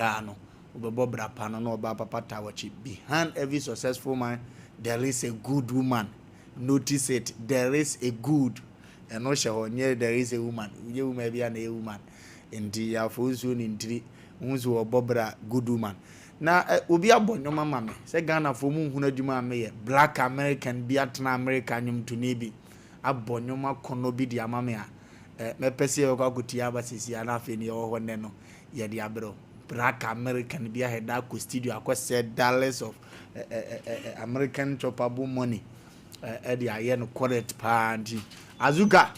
no ubebo brapa no oba papa tawachi. Behind every successful man there is a good woman. Notice it, there is a good and no show near there is a woman. You may be a woman in the Afonso in 3 unzo bobra good woman. Na obi abonyo mama me se Ghana fo mu hunu adwuma me black American bi atena America nyum to ne bi abonyo makono bi di amame a me pese e kwa kutia abasisi ana afi ne ho ne no ye di abro black American bi aheda ko studio akose dollars of American choppable money di aye no correct pa anti azuka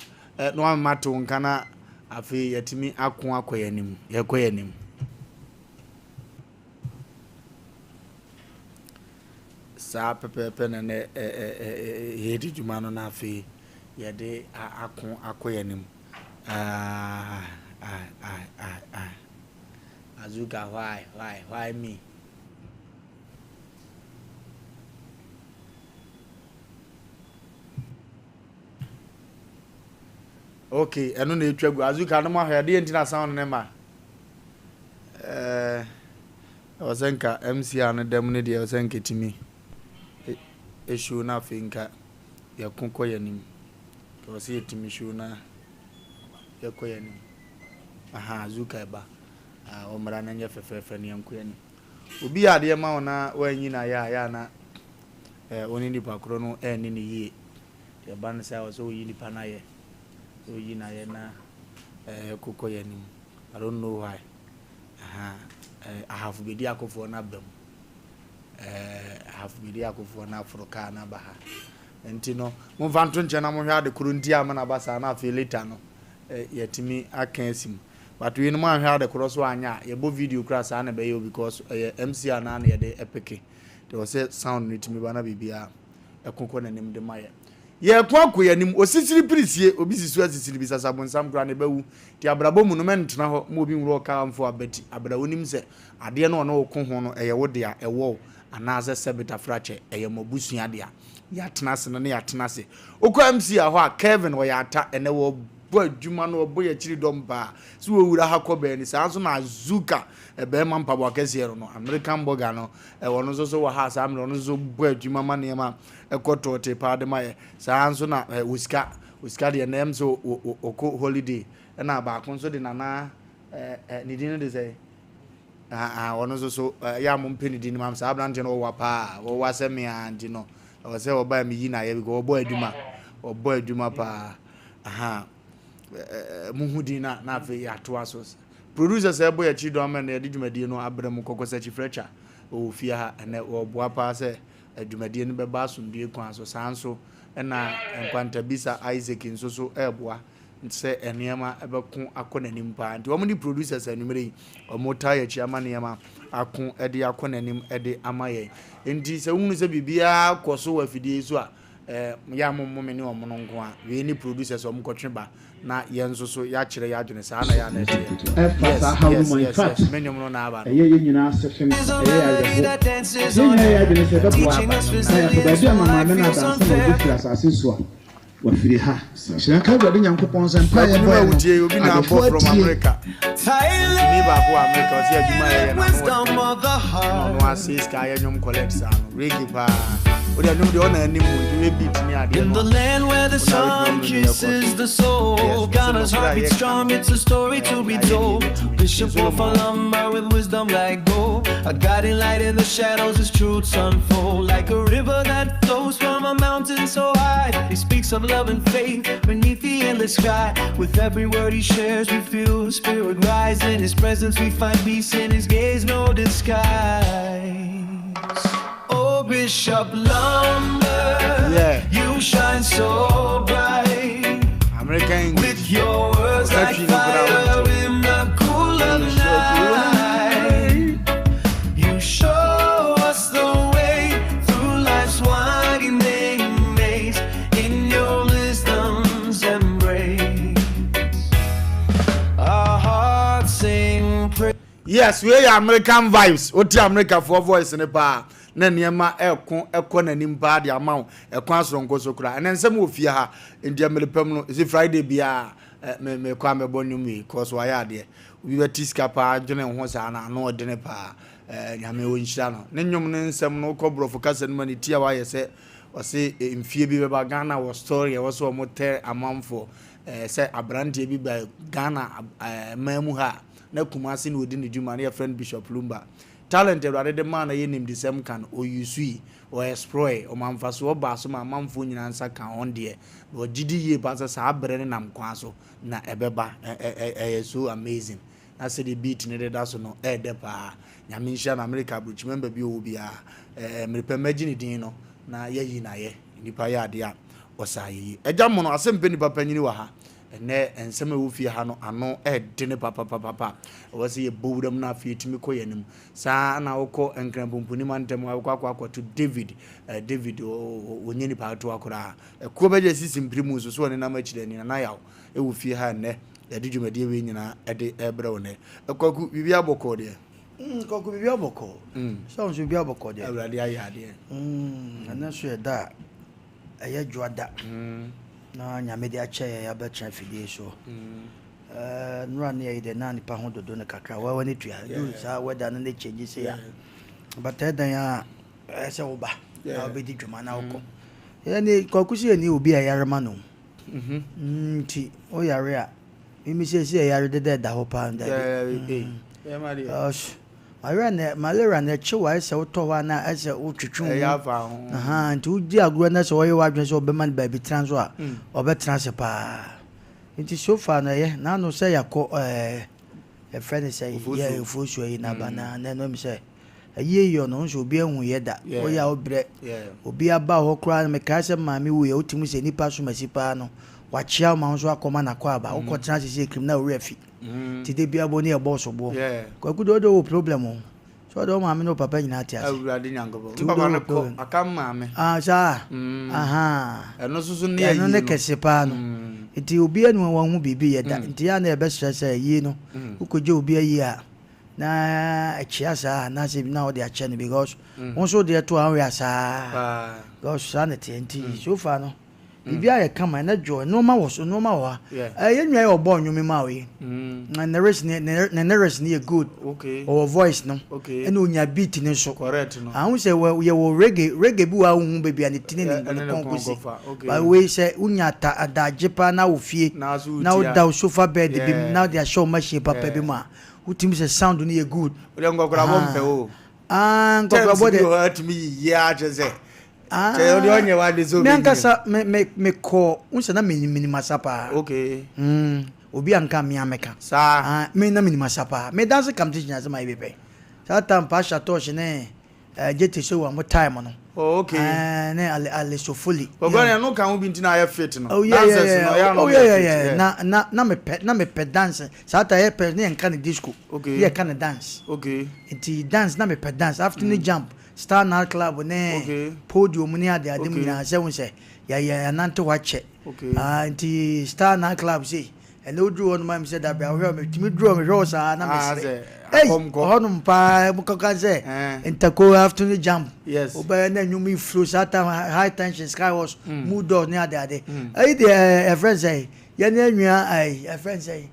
no amato nkana afi yetimi akon akoyanim yekoyanim sa pepe na ne hedi juma no na afi yede akon akoyanim azuka why me okay eno na etwagu azuka no ma hwede entina sound ne ma wasenka MC an dem ne de wasenka timi eshu na finka yakunko yanim to se timi shu na yakoyanim aha azuka ba o mara na nya fefefe ne yanko yanim obi ade ma wona wanyi na ya na oni ni pakro no ni ni yi ya ban sa so yi ni pa na ye so yi na ye na kokko yanim I don't know why I have bidi akofo na bam I have bidi akofo na Africa na baha enti no mo vanto nche na mo hwa de kurunti ama na basa na afi later no yetimi akansim but we no mo hwa de kuro so anya ye bo video class na be yo because MC ana na ye de epic there was a sound nitimi bana bibia ekoko na nim de maye ye kwako yanim osisiri prisie obi sisu asisiri bisasa bonsam kra ne bawu ti abrabo mu no mentena ho mo obi nwuro ka amfo abati abrawo nim se ade no no ko ho no eye wode a ewo anaze sebita frache eye mobusu ade a ya tenase no ne ya tenase okwa MC a ho a Kevin wo ya ata ene wo bo adwuma no bo ya chiri domba so wo wura hakobe ni sa so na azuka ebe ma mpabo akese no American burger no wono so wo ha sa amno no so bo adwuma ma ne ma ekoto te pa de ma sa so na uska de nem so oko holiday na ba kon so de nana ni din de say wono so ya mo mpeni din ma sa abrante no wa pa wo Asem andi no o se wo ba mi yi na ye bi go bo adwuma pa aha muhudina na afi ato asos producers ebo ya chido ama na edwumadi no abrem kokose chifrecha o fie ha ene wo boa pa se edwumadi no beba asomdue kwan so sanso na enkwanta bisa Isaac nsoso eboa se enema ebekun akonanim pa nti omo di producers anumere omo tire chi ama nema akon ede akonanim ede amaye nti se hunu se bibia koso wa fidie so a ya momome ne omo no nko a we ni producers omo kotweba na yenso so ya kire ya adwene sa na ya na ede menyom no na aba ye nyina sefem ye adwene se bebo aba ya ko da mama me na danse na obi kira asase so a wafiri ha shiraka gwa nyankopon se mpa ye no awudie obi na abo from America ni ba ko America o se adwuma ye na no assist ka ye nyom collect sa regi pa o de nyom de ona anim we beat ni ade in the land where the sun kisses the soul Ghana's heart beats strong it's a story to be told Bishop Wofa Lumba with wisdom like gold a guiding light in the shadows as truths unfold like a river that flows from a mountain so high he speaks of love and faith beneath the endless sky with every word he shares we feel the spirit rise in his presence we find peace in his gaze no disguise oh Bishop Lumba you shine so bright American with your words like fire in the cool of night you show us the way through life's winding maze in your wisdom's embrace our hearts sing praise yes we are American vibes oti America for voice ne pa na niema ekon nanim pa de amaw ekon asronko so kura enen sem ofie ha ndia melepam no is Friday bia me kwa me bonum yi cause wa ya de we were tiskapa dwene ho sa na no de pa nyame wonhyira no ne nwom ne nsem no kobro focus no mani tia wa yese ose mfie bi beba Ghana was story was so motel amamfo say abrante bi ba Ghana mamu ha na kumase na odi ne djuma na friend Bishop Lumba talent everade de man na yenim the same can o yusui o explore o manfa so ba so ma manfo nyina nsa kan on de o gidi ye ba sa abre ne nam kwa so na ebeba so amazing na say the beat ne de so no de pa nyame nhia na America bridge member bi o bia me pe imagine din no na yeyi na ye nipa ya de a osayi eja mo no Asem Mpe Nipa panyini wa ha ene enseme wo fie ha no ano de ne papa o se ye bowdam na fie timi ko yanim sa na wokọ enkrampopuni mantem akwa to David onyeni pa to akora ko beje sisimpiri mu so ne na machire ni na yawo e wo fie ha ne ya de dwumade we nyina e de ebre wo ne ekwaku bibia bokọ de Koku bibia bokọ so so bibia bokọ de awrade ayade anaso e da eye dwada na nyame de ache ya betra fidie so nura ne de na nipa ho dodo ne kakra wa wani tua do sa weda na ne change se ya but dan ya ese wo ba na obedi dwuma na woko yani Koku si ni obi ayarema no nti o yare a mimi se yare de da ho pa nda mari malaria na chewa ese utowa na ese utwetwu ya fa ho nti udi agro na so oye wadwen so be man ba bi transo a obetran se pa nti so far na ye na no say yakọ e friend say ye efosu yi na bana na no mi say aye yo no so obi ehun ye da oya obre obi aba ho kra me ka se maami wo ye otimu se nipa so masipa no wachia ma so akoma na kwa ba ukọ transe se criminal refi ti de bia bo ne e boss bo Kwaku do problem so do maami no papa nyina ati ase awrade nyangobo papa na ko akam maami sa eno susu ne eno ne kese pa no iti obi anu wa hu bibi ye da nti ya na e be stress yi no ukoje obi ayi a na achia sa na se na o de ache no because won so de to an we asa because sanity nti so far no bibia ye kama na joy no ma wo so no ma wa ye nwa ye obo nwumi ma we na narration ne good or voice no and onya beat ne so correct no ahun se ye wo reggae bi wa hu baby an tini ne konkosi by we say unya ta adajepa na wo fie na wo da sofa bed bi na dia show machine papa bi ma utim se sound ne ye good o ngokora bompe o ngokora bode hurt me ya jeze che odi onye wa de so me ankasa me ko unse na minima sapa obi anka me ameka sa me na minima sapa me dance competition as my baby sa tam pa shato ne jeti so wa mo time no ne ale so fully ogone no kan obi ntina ya fit no dancers no ya no na me pe dance sa ta ye pe ne nka ne disco ye kan dance it dance na me pe dance after ni jump Star Night Club ne podium ni ade mu na se won se ya nante wache nti Star Night Club say and no drew on my said that be me timi draw me rosa na me say honum pa mukaka say interco afternoon jump oba na nyumi flow sata high tension sky was mood on ni ade a friend say ya na nwua a friend say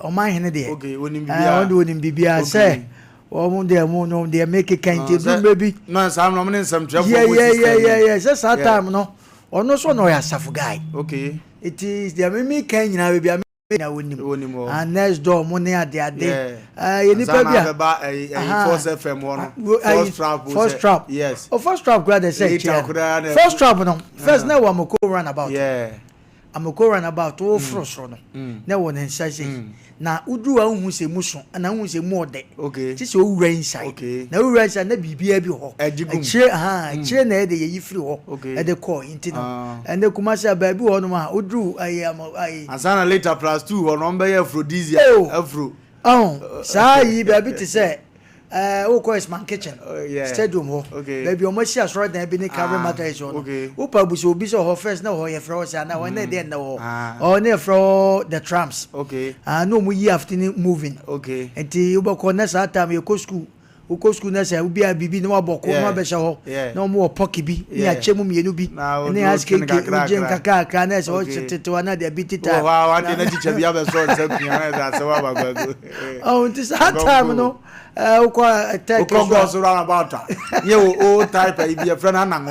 o man hene de onim bibia say oh, they make a kind of baby. No, I'm not in some trouble. Yeah. Just that time, no. Or no, so no, a safu guy. It is the Mimi Kenya, baby. And next door, money at the day. You need to about a Force FM one. First trap. Yes. Oh, first trap, glad they say. First trap, no. First, now I'm a co run about. I'm a run about all frost run. No one inside na udu a hu se muso na hu se mo de ti se o wura inside na o wura inside na bibia bi ho chire na e de yi free ho e de call inti no and kuma se ba bi ho no ma udu ayi asana later plus 2 ho no be aphrodisia afro sa yi ba bi ti se o ko is man kitchen stadium ho baby o mo shi asoro dan bi ni carry matter is ho o pa bu so bi so ho first na ho ye fro say na when dey na ho o na fro the trams no mu yi afternoon moving enti o ba ko na sa time ye ko school uko school na say obi a bibi no aboko no be ho na mo poki bi na chemu mienu bi na ask ke jen kaka na say o chitete wana de bitita wa de na teacher bi abe so say piano na say wa bagwago oh this time no uko take go so round about ye o type e bi e friend anam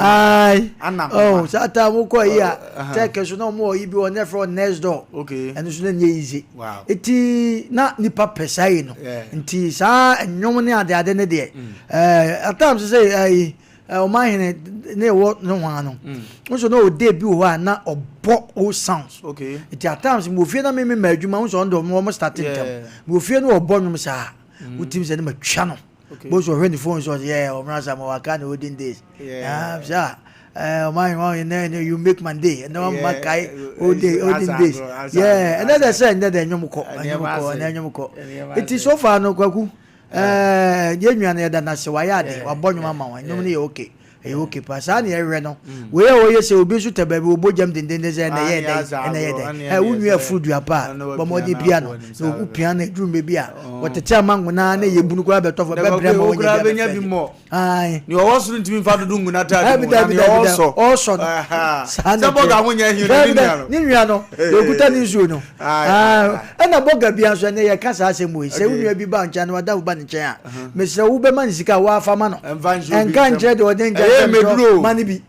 oh that time uko here take so no mo ibi on from next door okay and so na easy wow eti na nipa pesai no nti sa enwom ne ade ne de at times say o man ne wo no wan no so no o dey bi o na obo o sounds okay eti at times mo fie na me adwuma so ndo mo starting tem mo fie no obo nwom sa utim se ne matwa no bo so hwe ni phone so o mrasa mo waka na olden days sir man you make my day and no man kai olden days and then say and then nwom ko it is so far no kwaku ye nwana ya da na se wa ya de wa bonyo mama wa nwom ne okay okay pa sa ne ewe no we ye se obi su tebe bi obojam dendende ze na ye de unua food apa bo modi piano no ku piano drum bi a wotete amangu na na ye bunu ko abeto fo bebre mo onye benya bi mo ai ni o wosuru ntimi fa dodo ngu na ta ni also sa boga honya hiru ni nua no okuta ni nsuo no na boga bi anso ne ye kasa asemu se unua bi ba ncha na wada wo ba nchen a me se wo be man sika wa afa ma no enka nche de odenja medro mani bi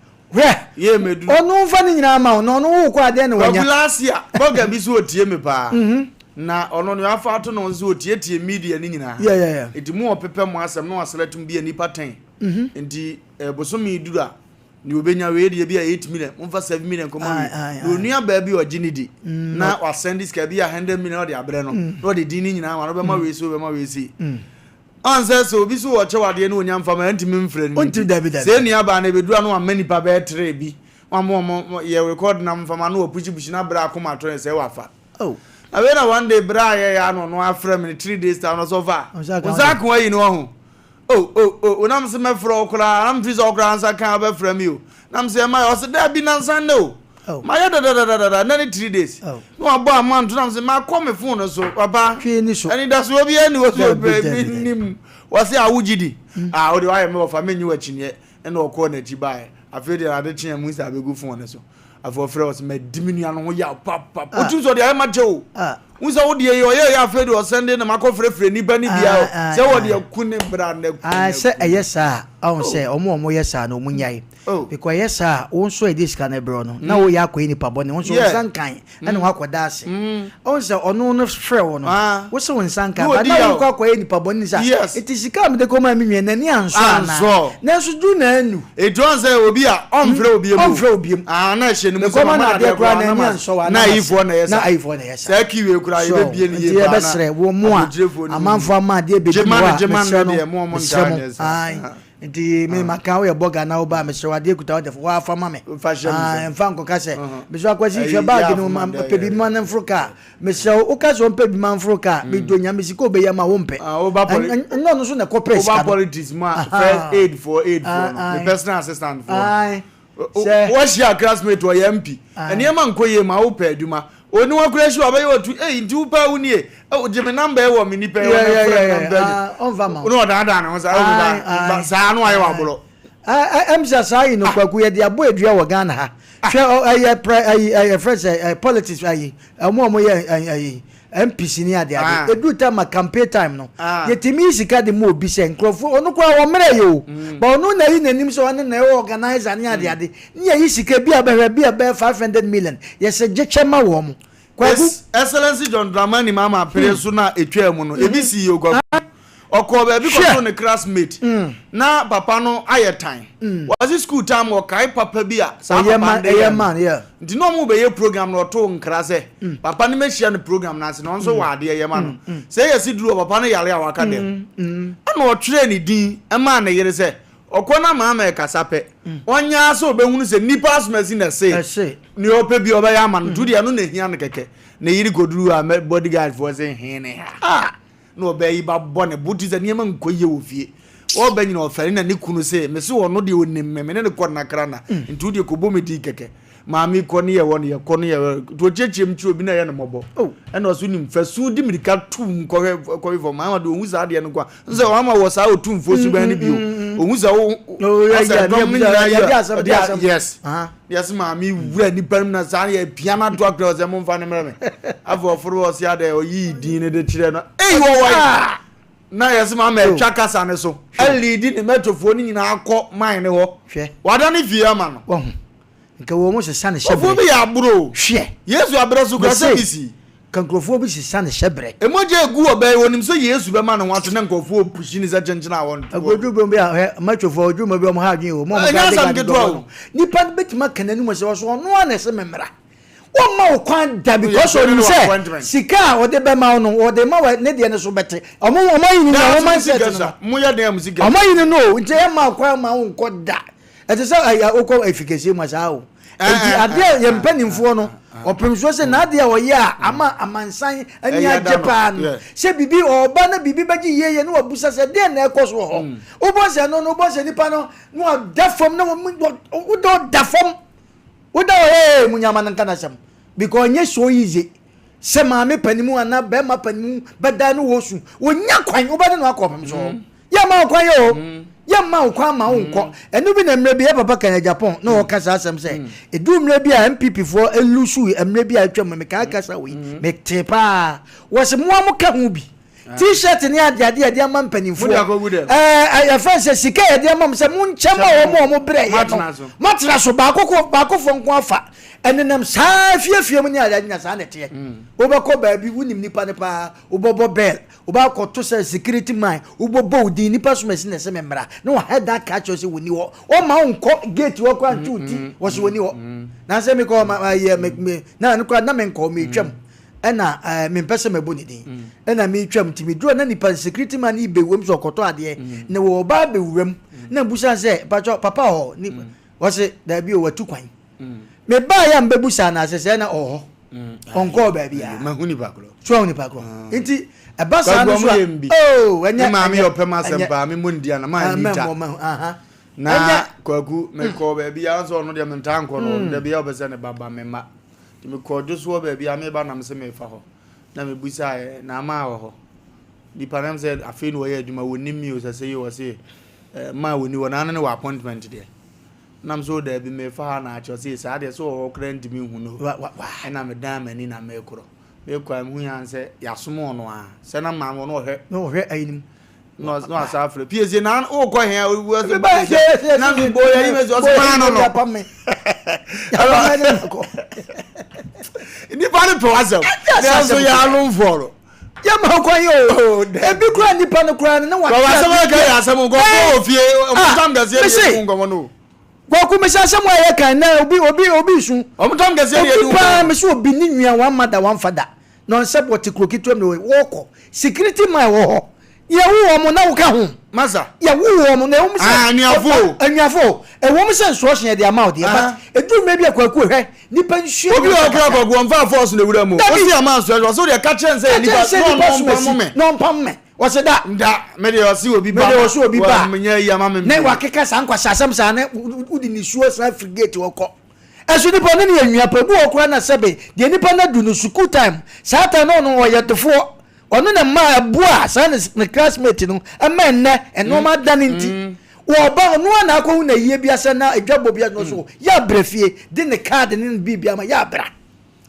ye medro onu fa ni nyina ma no wo kwa de ne wonya glacia boga bi so otie me pa na ono no afa to no so otie media ni nyina enti mu opepe mu asem no aseletum bi anipa 10 enti bosomi dura ni obenya we de bi a 8 million mfa 7 million komo ni onua ba bi oginidi na wa send this ka bi a 100 million de abre no no de din ni nyina ma no be ma we si answer so bi so wo chewade ne onya mfa ma ntimi mfra ni se ni aba na bedura no amani pa be 3 bi mo ye record na mfa ma no puchi na bra akoma to se wafa awena one day bra ya no afra me 3 days down so far uzak wa yi no ho onam se mefro okra am fi so okra ansa kan ba fra mi o nam se ma o se da bi na nsan no ma ya da na 3 days no abo amount nam se ma call me phone so papa ani da so obi ani wo so nim wase awugidi o de wa me ofa menyi wa chinye na okọ na ji bae afi de ade chin mu sa begu phone so afo frɛ was me diminu no ho ya papa otu so de ay ma jewo unsa wo de ye ya afi de o sende na makofrefre ni ba ni bia se wo de ku ne bra na ku se eyesa on se omo yesa na omunyai because yesa won so e dis kan e bro no na wo ya akọ ni pabọ ne won so sankan na wo akoda ase on se ono no frɛ wo no wo se won sankan ba na wo akọ ni pabọ ni sa it is come de koma mi nwe na ni anso ana na so du na anu e don se obi a on frɛ obi mu na hye ni mu so na de kra na ni anso na ifo na yesa sa kiwe kura ye be bie ni ye ba na besre wo mu a amanfo ama de be bi wa ai nti me maka wo ye boga na wo ba me sewade kuta wo de wo afa ma me mfa nko ka se me so akwasi hwe bag no pe bi man mfruka me se wo ka so pe bi man mfruka me do nya me siko be ya ma wo mpe no so na corporate ka politics ma first aid for the personal assistant for what's your classmate or MP and ye man koye ma wo pe aduma oni wa kura shi abaye otu nti upa unie jeme number e wo mi nipa on va ma no da na sa sa no aye wa bolo emsa sai no kwaku ye de abo edua wo Ghana ha hwe aye fresh politics aye omo ye MPC ni ade edu time campaign time no yetimi sika de mo obi se nkrofo onu kwa wo mere yo ba onu na yi nanim so onu na e organizer ni ade ni yi sika bi abehwe bi 500 million yes jechema wo mo excellency John Dramani mama preso na etwa mu no ebi si yo gwa okọ ba bi ko ne classmate na papa no ayetan was school time o kai papa bi a sa papa man yeah ndi no mu be ye program no to nkra se papa ne mehia no program na se no so wa de ye man no se ye si duro papa no yare awaka dem ana o tire ni din e ma na yere se okọ na mama e kasape onya so obehunu se nipa asmasi na se ni ope bi oba ya man do de no na hia no keke na yiri goduru a bodyguard for say hene ha no be yi ba bone buti za niema nkoye ofie o ba nyina ofare na ne kunu se me se wono de onim me ne ko na kra na ntu de ko bomedi keke maami kɔni yɛ wɔn yɛ kɔni yɛ to kyekye mu turo bi na yɛ no mɔbɔ ɛna ɔso nim fɛsu di mirika tum kɔhɛ fɔ maa ma do ohun saa deɛ no kwa nsɛ wɔn ama wɔ saa o tum fo suban ni bi o ohun saa o ɔsɛ dɔm ni nyinaa yɛ yes yes maami wura nipa mu na saa yɛ piano to akora ɔsɛ mo nfa ne mmerɛ mi afɔ ɔforo ɔsi adɛ ɔyi din ne de kyerɛ no eyi wɔ wɔyi na yes ma me twa kasa ne so elidi ne metofo ni nyina akɔ mine ne ho hwe wada ne fie ama no wo nka wo mo sesa ne hyebre ofo bi ya bro hwe yesu abra so kasa bisi kankrofo bi sesa ne hyebre emoje egu obai wonim so yesu be ma ne wato ne nkofo pushi ni za chenchena awon agodu be ya matofo odwuma bi o mo ha adwen o mo mo nipa betima kanani mo se wo so no ana se memra o ma o kwan da because o ni say sika o de be ma no o de ma ne de ne so bete o mo yin na o man set no mo ya de am sika o mo yin no nje e ma kwan ma o nko da e te say o ko efficacy ma sa o enti ade ye mpanimfo no o primso se na ade a o ya ama amansan ani ajepa no se bibi o ba na bibi baji yeye no obusa se de na ekoso ho o bo se no no bo se nipa no no da fom na o do da fom Uda munyama nankana sam because nye so easy se maame panimu ana be ma panimu beda no wosu wonya kwan obade no akopem so ya ma kwan yo ya ma kwan ma wonko enu bi na mre bi e papa kan Japan na o kasa asem se edu mre bi a MPP for elusu mre bi a twam me ka kasa we me tepa wose mo amuka hu bi T-shirt ni ade am panimfo I fancy sika ade am se mun chema wo mo bre matna so ba kokofo nko afa enenam saa fiefie mu ni ade nya saa nete wo be ko ba bi wunim nipa ne pa wo bobo bell wo ba ko to say security man wo bobo udi nipa so mesi na se memra na wo head that catch us woni wo o ma nko gate wo kwa ntuti wo so woni wo na se me ko me na nko na me nko me twam ena me pese mebo ni din ena me twam timi duro na nipa security man ibe wem so koto ade na wo ba be wuram na busa se papa ho ni wose da bi o watu kwan me ba ya mbe busa na se na oho onko ba bia mahuni bakro so ni bakro enti e ba sa no so oh enya ma me opem Asem Mpe me mundi ana ma ni ta aha na kwaku me ko ba bia so no de me tanko no de bia obese ne baba me ma me ko joso ba bia me ba na me se me fa ho na me busa na ma ho di panam se afi no ye aduma woni mi o se ye o se ma woni wona na ne wa appointment de nam so da bi me fa na acho se sa de so o krant mi hu no na me dan mani na me kro me kwa mu yan se yasomo no a se na ma no hwe ayinim no asafre piezie na o ko he na mi boya yi me so ma no ni pa ni to Asem na so ya alun foro ya ma kwan yo ebi kura nipa no kura na wa Asem ga Asem go ko fie o tam ga se ye ngo no go ku me se Asem wa ye kan na obi su o tam ga se ye du pa me so obi ni nua wan mada wan fada no se boti krokitom no wo ko security man wo ho ya wo mo na wo ka ho masa ya wo mo na wo se anuafo wo mo se instruction de amount de but edu me bi akwaku hwe nipa nhwe obi o kra kwaku on fa force na wura mu o si amount so de ka chen say nipa no pam me wo se da me de o si obi ba me nya yi ama me na wa keka san kwa Asem sa na udi ni suo sa frigate wo ko esu nipa ne ya nwia pa bu okura na sebe de nipa na du no school time sa ta no no oyetofo onu na ma abua sa ne classmate no ama nne eno ma dan nti wo ba no na akọ na yie bia se na adwabo bia no so ya brefie de ne card ne bibia ma ya bra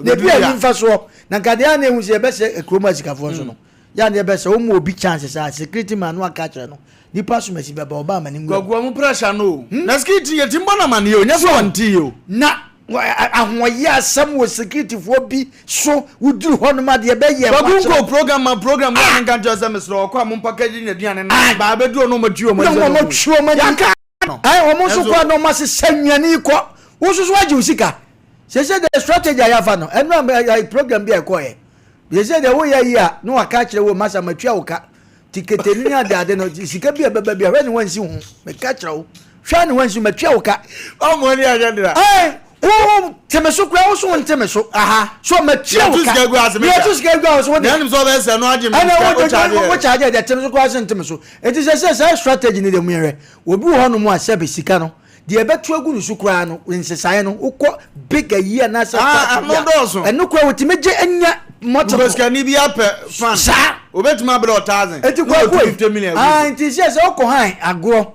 de bia ni mfa so na gadia na ehu se be se ekroma sikafo so no ya na be se o mu obi chance sa security man no aka kire no di pass mesi be ba oba ma ni ngwa gwa mu pressure no na security ye timbo na man yo nya so wanti yo na ahwoye Asem wo security fo bi so wuduru hono ma de be ye wa program na nka jo Asem sro ko am package ni aduane na ba be duro no matuo mo no mo chuo ma yanka ai o mo so ko no ma se sanwani ko wo so so agi usika se the strategy ya fa no eno program bi e ko ye ye se de wo ya yi a no aka kire wo masa matua wo ka tikete ni ade no sika bi e baba bi hwe ni wansi hu me ka kire wo hwe ni wansi matua wo ka o mo ni agenda oh temeso kura wo so temeso aha so matua wo ka ya tus ga gwa so na nim so be se no age me wo charge de temeso kura so temeso it is a strategy ni de mu yere obi wo no mu asebe sika no the betu agu nusu kura no nsesae no ukọ big a year na say no dozo eno kura wotimeje enya moto because can be ape fan sa obetuma be 1000 eti kwa 50 million nti se okọ han agro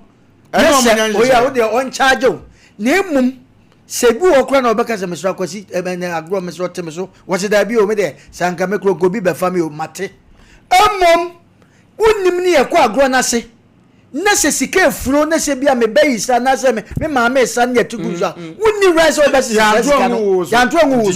eno oya wo de on charge o na emum sebu okura na obeka se mesra kwasi agro mesra temeso wose da bi o me de sanka me kro bi be fami o mate emum unim ni ekọ agro na se na se sika furo na se bia me bayisa na se me maame sa na tuguza wonni rise obesi yanto anwu wo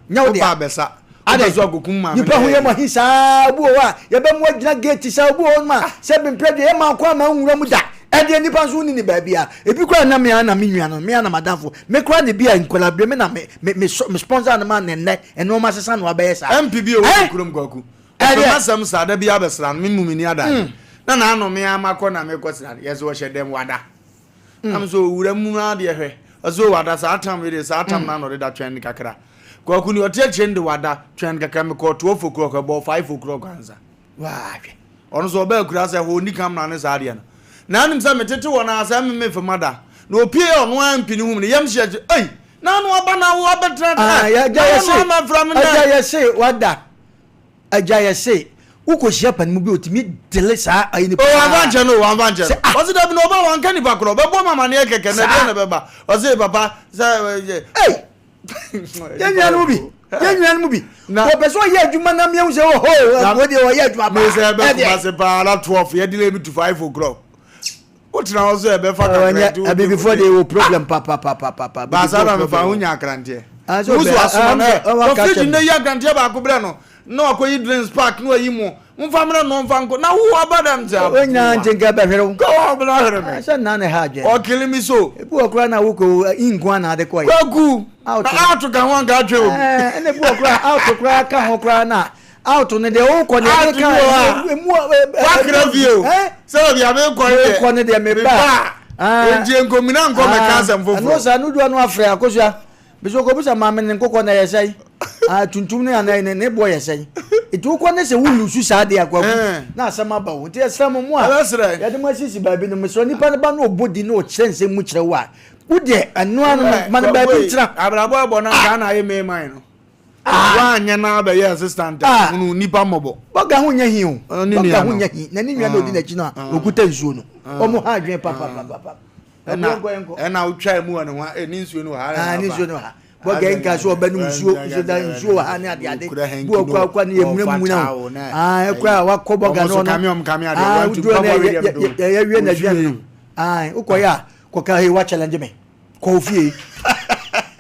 nyawo dia besa ada zo agokum maame nipa ho ye mo hisa bu o a ye be mo gina gate sa bu o ma se be mpre de ma kwa ma nwura mu da e de nipa so ni ba bia ebi kwa na me ana me nua no me ana madafo me kwa de bia nkola bre me na me sponsor na ma nenne eno ma sesa no abayesa MPB o kurom kwaku e ma sam sa da bia besra me mumini ada na ano me amako na me kwesira yeso hye dem wada am so wura mu na de hwe aso wada sa atam we de sa atam na no de da twen kakra kwaku ni ote chende wada twen kakra me ko 12 o'clock about 5 o'clock anza wa ono so ba kura se ho ni kam na ne sa de na anim sa metete wona asa me famada na opie ono ampini hum ne yam hye ei na no aba na wo abetra ya ya say wada aja ya say uko shia panimu bi otimi dele sa ayini pa wanvanche no ozi da bi no ba wanka ni pa kro be bo mama ne keke na de na be ba ozi papa sa eh yenyan mu bi o be so ye adwuma na me se ho wo de o ye adwuma ba me se be kuma se pa la 12 ye delay me to 5 o'clock what na ozi e be fa ka before they will problem papa ba sa na me fa hunya akrante musu asoma na o fiji ne ya grante ba ko bre no no akoyi drinks park no ayimo mfamra no mfanko na wo abadam za onya ntenga behwero go abla here me asa na ne haje o kill me so ebu okura na woko ingwa na ade koy kwagu out ka wan ga twe o ene bu okura out okura ka ho okura na out ne de o ko ne ka emu wakra view so bia me ko ne de me ba enje nkomina nko me kansa mfofo no sa nudu anu afre akosua biso ko busa mama ne nkoko na yesai tuntum ne ana ne boy yesai itu ko ne se wulu su sa de akwa na asama ba wo te asama mu a ya de masisi ba bi no meso nipa ne ba no obodi no chense mu kire wa ude anu anu man ba bi tira abrabo abo na ka na ye me man no wa anya na ba ye assistant unu nipa mobo boga ho nya hi o boga ho nya hi na ni nua na odi na chi no okuta nsuo no omo ha adwen papa ena utwa mu anu ha ni nsuo no ha ni nsuo no ha boga enka so obanu nsuo ha ni ade bu okwa ni emuna na ekwa wakọ boga no kami ade want to power radio ya wie na dwan ukoya koka he wa challenge me kofie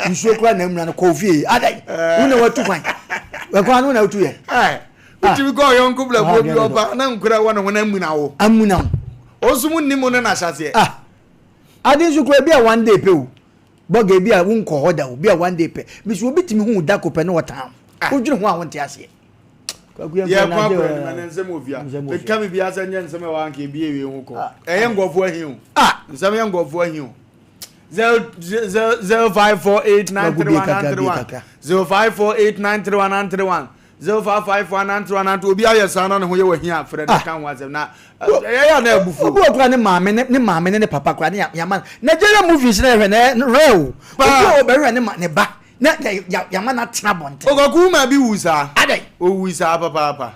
nsuo kwa na emuna no kofie adai una watu kwan wakwa no na utu ye uti go yon kubla bo bi oba na nkura wa no na emuna wo amuna osumu nimo na hyase ade nsuo kwa bia one day pe o boga bia wonko hoda o bia one day pe bisu obitimi hu da ko pe no wata odwire ho a wonte ase ya kwa kwa na nsem ovia e kam bia asa nya nsem wa anka bia ewe hu ko eye ngofo ahiu nsem ye ngofo ahiu 0548931131 0548931131 05519311 obi aye sana ne ho ye wahia frɛ de kan wazem na ya na abufu obi okura ne maame ne papa kura ne yama Nigeria movies na hwe na real obi obehwe ne ba na yama na tena bonte ogoku ma bi wusa adai o wusa papa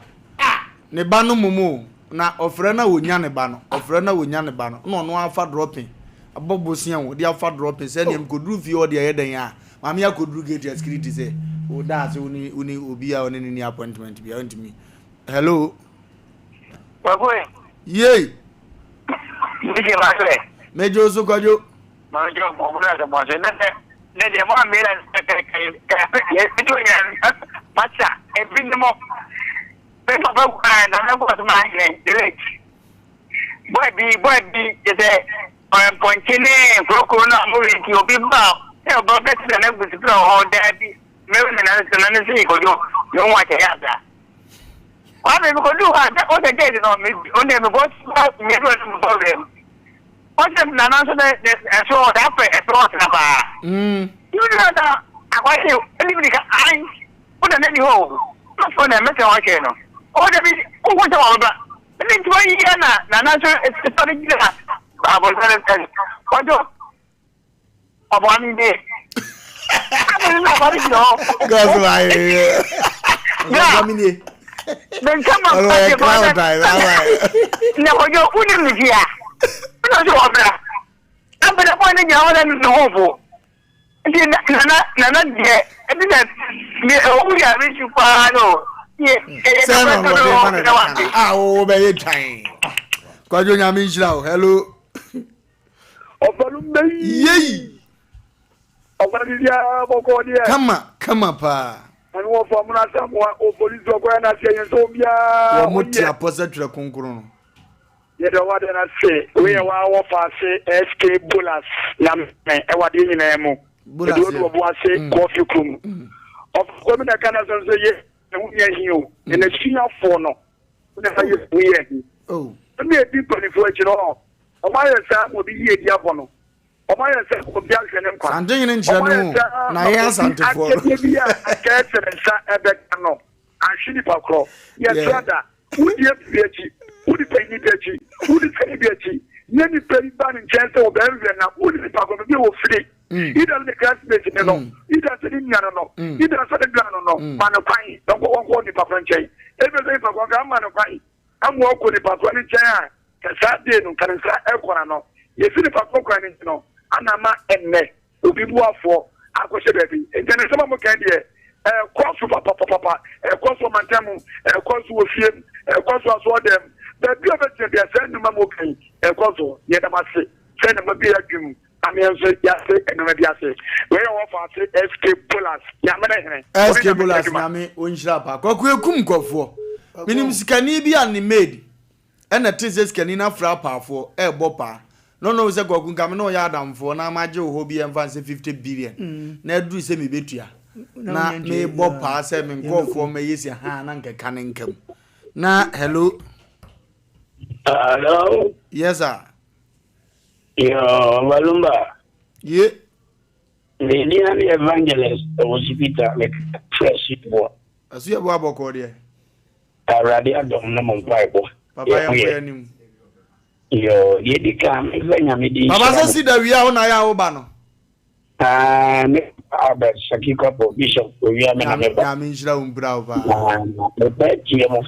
ne ba no momo na ofrɛ na wonya ne ba no ofrɛ na wonya ne ba no no afa dropping abobosia wo dia afa dropping se ne mkoduru vie o dia yedan a mama ya koduru gate security say o da se uni obi a oni ni appointment bi on to me hello Wagwe ye Nige bakle mejo so kwajo majo mo na mo se ne de mo amira ye bitu ya pacha e binmo pe papa kwa na ko to ma ile direct boy bi je se pointine kroko na mo ri ki obi ba e o ba beti na gusi pro ho dabi me na se ko yo wa ke ya da wa me ko du ha o de de no me o de me go me do no problem o de na na so de so da pe e so na ba you know that akwa se eli ka ai o de ne ni ho no so na me se wa ke no o de bi o ko ta wa ba ni tu yi na so e so de ba bo sa de ko do one day. I'm not going to go. That's why. Then come on, no, you wouldn't be here. I'm going to point in your own novel. Nana, dear, I didn't. We are rich you for oh, very time. Hello. Wofa Lumba. Yay. Come on, pa. And Wofa Lumba, o police are going to say, so be a multi opposite to a concurrent. Yet, what did I say? We are Wofa say, SK Bullets, Lam, and what do you name? Bullets was say, coffee room. Of women, I cannot say, yes, you in a senior for no. Oh, let me a deep for you all. My son will be here, Diabono. My son will be I'm doing in general. Naya Santa for a cat and a becano. I should have a crop. Yes, brother. Who the Betty? Who the penny Betty? Who the penny Betty? Many penny ban in chance of Belgium. Who the Paco free? Either the classmates in the law, either the Indiano, either the Grano, Manopai, don't go on the Papa chain. Every day for one Manopai. I'm walking the Papa chain. Saturday no can say equano. You see the Papa crying, no. Anama and me. Will be more for Aquasha baby. And then some more candy. Cross papa, cross for Mantamu, cross with him, cross was them. The people that send them a cross, yet I must say, send them a beer. I mean, yes, and maybe I say, where offer say escape pullers. Yamane, escape pullers, Nami, Unshapa. Coquim go for. Minim Scanibi and the maid. And the teachers can enough frapper for a bopa. No, the Gokun Camino Yadam for now, my Joe hobby and fancy 50 billion. Ned do semi betia. Na me bopa send and go for me is a hand and canning come. Na, hello. Hello. Yes, sir. Yo, Wofa Lumba. Yeah. The evangelist was Peter, like fresh boy. I see a wabo cordia. I already don't know Bible. Papa, I am yo, you come, Papa, see that we are on our bano. Albert Shakiko Bishop, we are Mishra Brava. The bed, so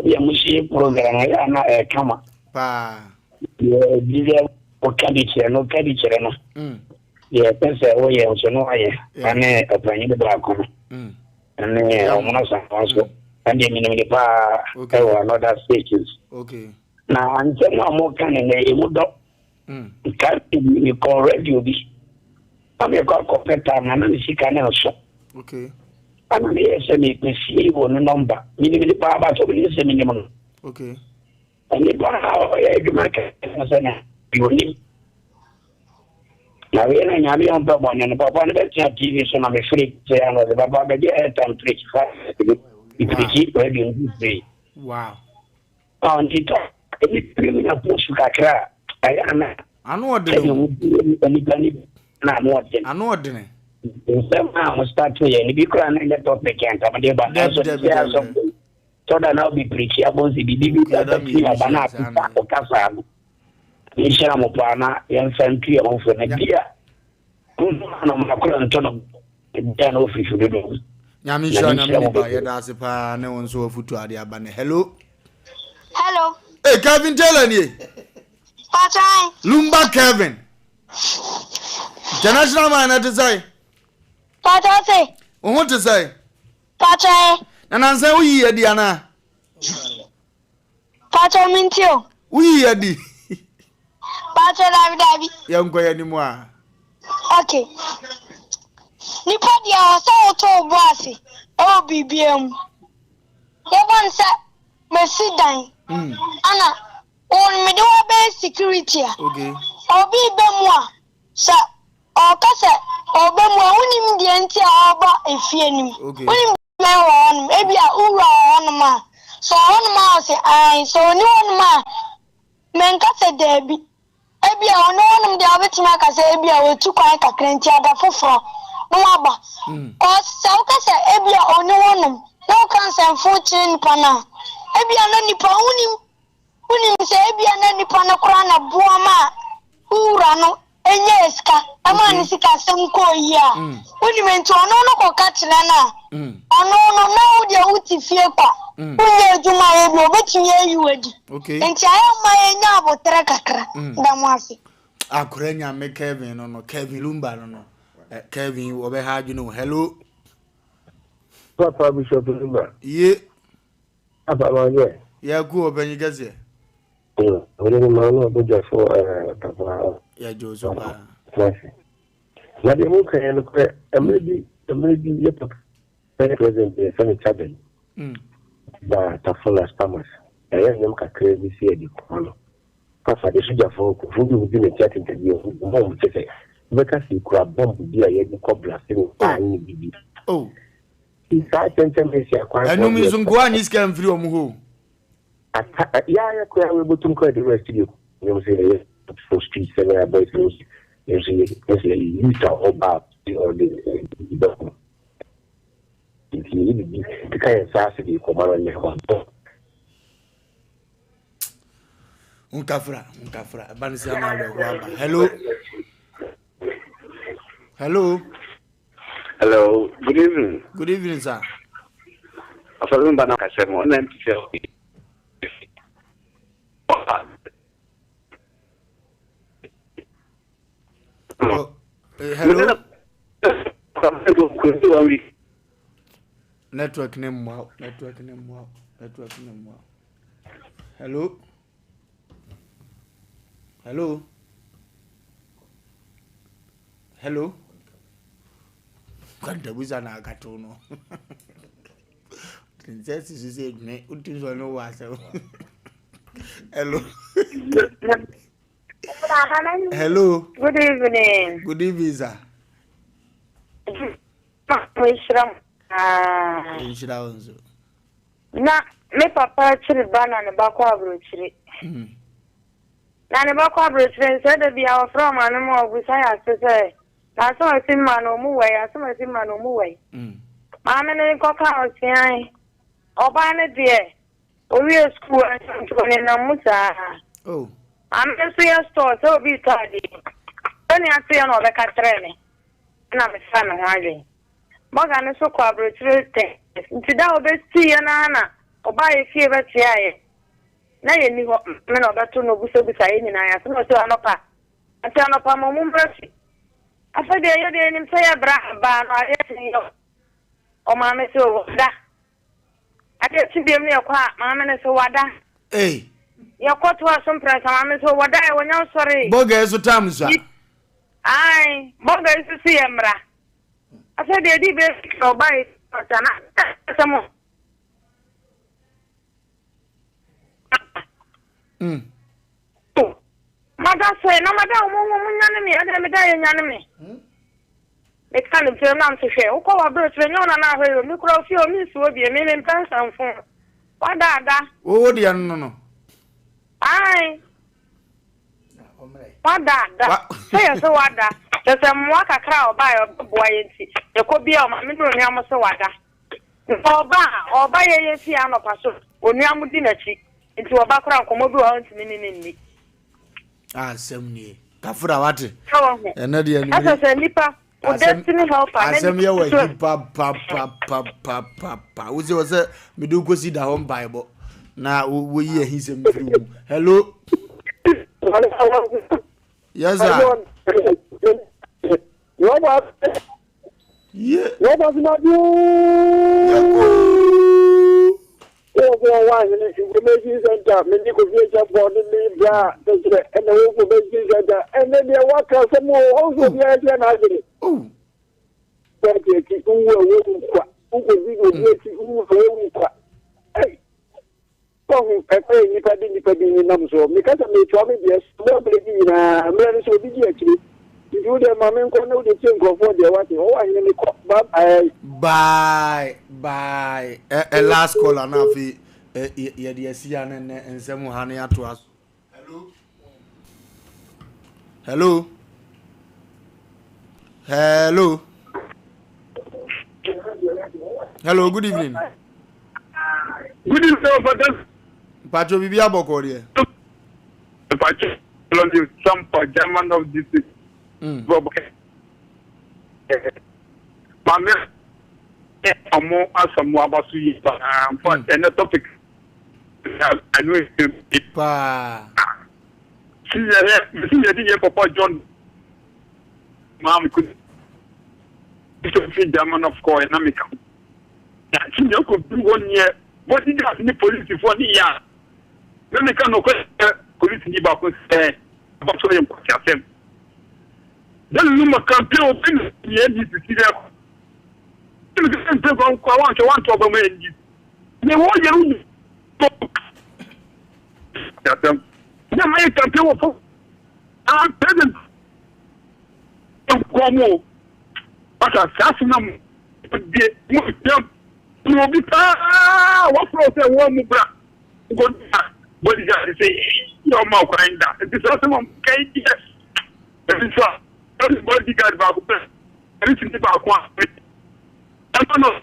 the Mushi program, I come up. Pa. Yeah, no Cadice, no. Yeah, Pensa, oh, yeah, so no, I am a penny the black one. And then also. And then in bar, there were another stages. Okay. Now, I'm telling you, more kind of a wood dog. Can't you call radio? I'm a corporate time, and I'm sick and also. Okay. I'm here, send me to see one number. Meaning the bar, but it's a minimum. Okay. And the bar, you make it. Now, we are on Papa and Papa and the TV, so I'm afraid to say, I'm the Papa, but yeah, I'm 35. Wow. On the top, any criminal push Kakra. I know what they do. I know what they somehow start to any big crown and let up the can't have a but so that I'll be preaching about the baby banana or Casa. Ishamopana, young Santi of an idea. Then official do. Yamisha Namiba, Yadasipa, no one so foot to Adia Bane. Hello. Hello. Hey, Kevin, tell me. Lumba Kevin. International man, to say. Pata, what to say? Pata, and I say, we are Diana. Pata Mintio. We are the Pata Davi. Young boy anymore. Okay. Nipadia was so tall, brassy. Oh, BBM. One said, Mercy Dine. Anna, on me do a security. Okay. Or be Bemois, sir, or Cassa, or Bemois, winning the entire about a fiend. Okay. Winning on maybe a ura on a man. So on ma say, I so no man. Men Cassa Debbie. Ebi a ono the abetima ka say ebi a we tu kwan kakra nti ada foforo no aba o se o ka say ebi a ono wonom no kan say fortune pana ebi a no nipa unim say ebi a na nipa na kura na boa ma ura no enye eska ama ni sika semko ya uni mento ono no ko katira na ono no na udi uti fie kwa unye juma ye bi obetumi ayiwadi enti ayo ma enya abotre kakra da mo afi akurenya me Kevin no Kevin Lumba no Kevin obe ha dwunu hello Papa Bishop Lumba ye Papa Manje ya ku obenyi gaze Oni mano boja fo Papa ya Jozo ba na de mu kan no kre amedi ye Papa present be sani chabel ba tafola spamas ya nyam ka crazy see di kono Papa de suja fo ko fu bi ne chat interview mo mo tete be ka si kura bomb bi aye di cobra sin ani bibi isa tente me sia kwa enu mi zungu ani ska mfiri omu ho ya kwa we botum ko the rest you know say for street seven boys you see about the the kind of the commander ne ho unkafra banisi ama le waba hello good evening sir Wofa Lumba na Asem Mpe hello network name wow hello kwanda buzana akatono Princess said me utinzo no wasa hello good evening sir Inshiraunzo na me papa chiri bana ne bakwa abrochiri na ne bakwa abrochiri se de bia wo from anu mo ogusa ya se na so asimma no mu wai ma me ne ko ka osian oba ne de owi school anto ne na musa am so ya store so bi tadi ani ati ya no be ka trene na me fa na haje boga ne so ko abrochiri te nti da obesti ya na oba ye fie beti aye na ye ni ho me na obeto no buso bisa ye nyina ya so so anopa mo mumbrasi afade ye de nim se ya bra ba no aye ti yo o ma me so da ade ti bi me kwa ma me ne so wada ya ko to asom presa ma me so wada e wonya sori boga eso tamza ai boga eso si emra afade di be so ba e tana samo Mada say no mada omo nyane me ade me da nyane me e kan be na so hwe wo ko wa bro tre nyona na hwe mi kro fi o mi so bi me me pensan fun wada ada wo di an no ai wada ada say so wada se mo akakra oba yo boa yenti e ko bia o ma me no ni am so wada oba ye fi anopa so onu am di na chi nti oba kra nkomo bi o ntimi ni Asem ni kafura wate ena de ani Asem Nipa o destiny helper Asem ye wa pa uzi wose medu kosi da home bible na wo yi ahisem firi hello yes sir yeah what was not you one information center, many computer board in the and the information center, and then there was some more also the oh, but because I may try me, yes, nobody so big actually. You the mamma know the thing of what they want. Bye. A last call and afi ye de sia ne nsemu hane ato as. Hello, good evening. Good evening, Father. Pacho bibia bokori e. Pacho, Sompa, German of district. Mame amo asamu abasu yi but and the topic I know it pa see the Papa John mom could feed the man of coin and make she could do 1 year what did you the police for the year then they can police ni ba ko say about so you put them then you must campaign open the end to see them you can take on want to obey you they want you them yeah my campaign for present como but assassinam no be what process one bra go body guard say your mouth crying that this is some kind yes this is body guard back up everything back one I know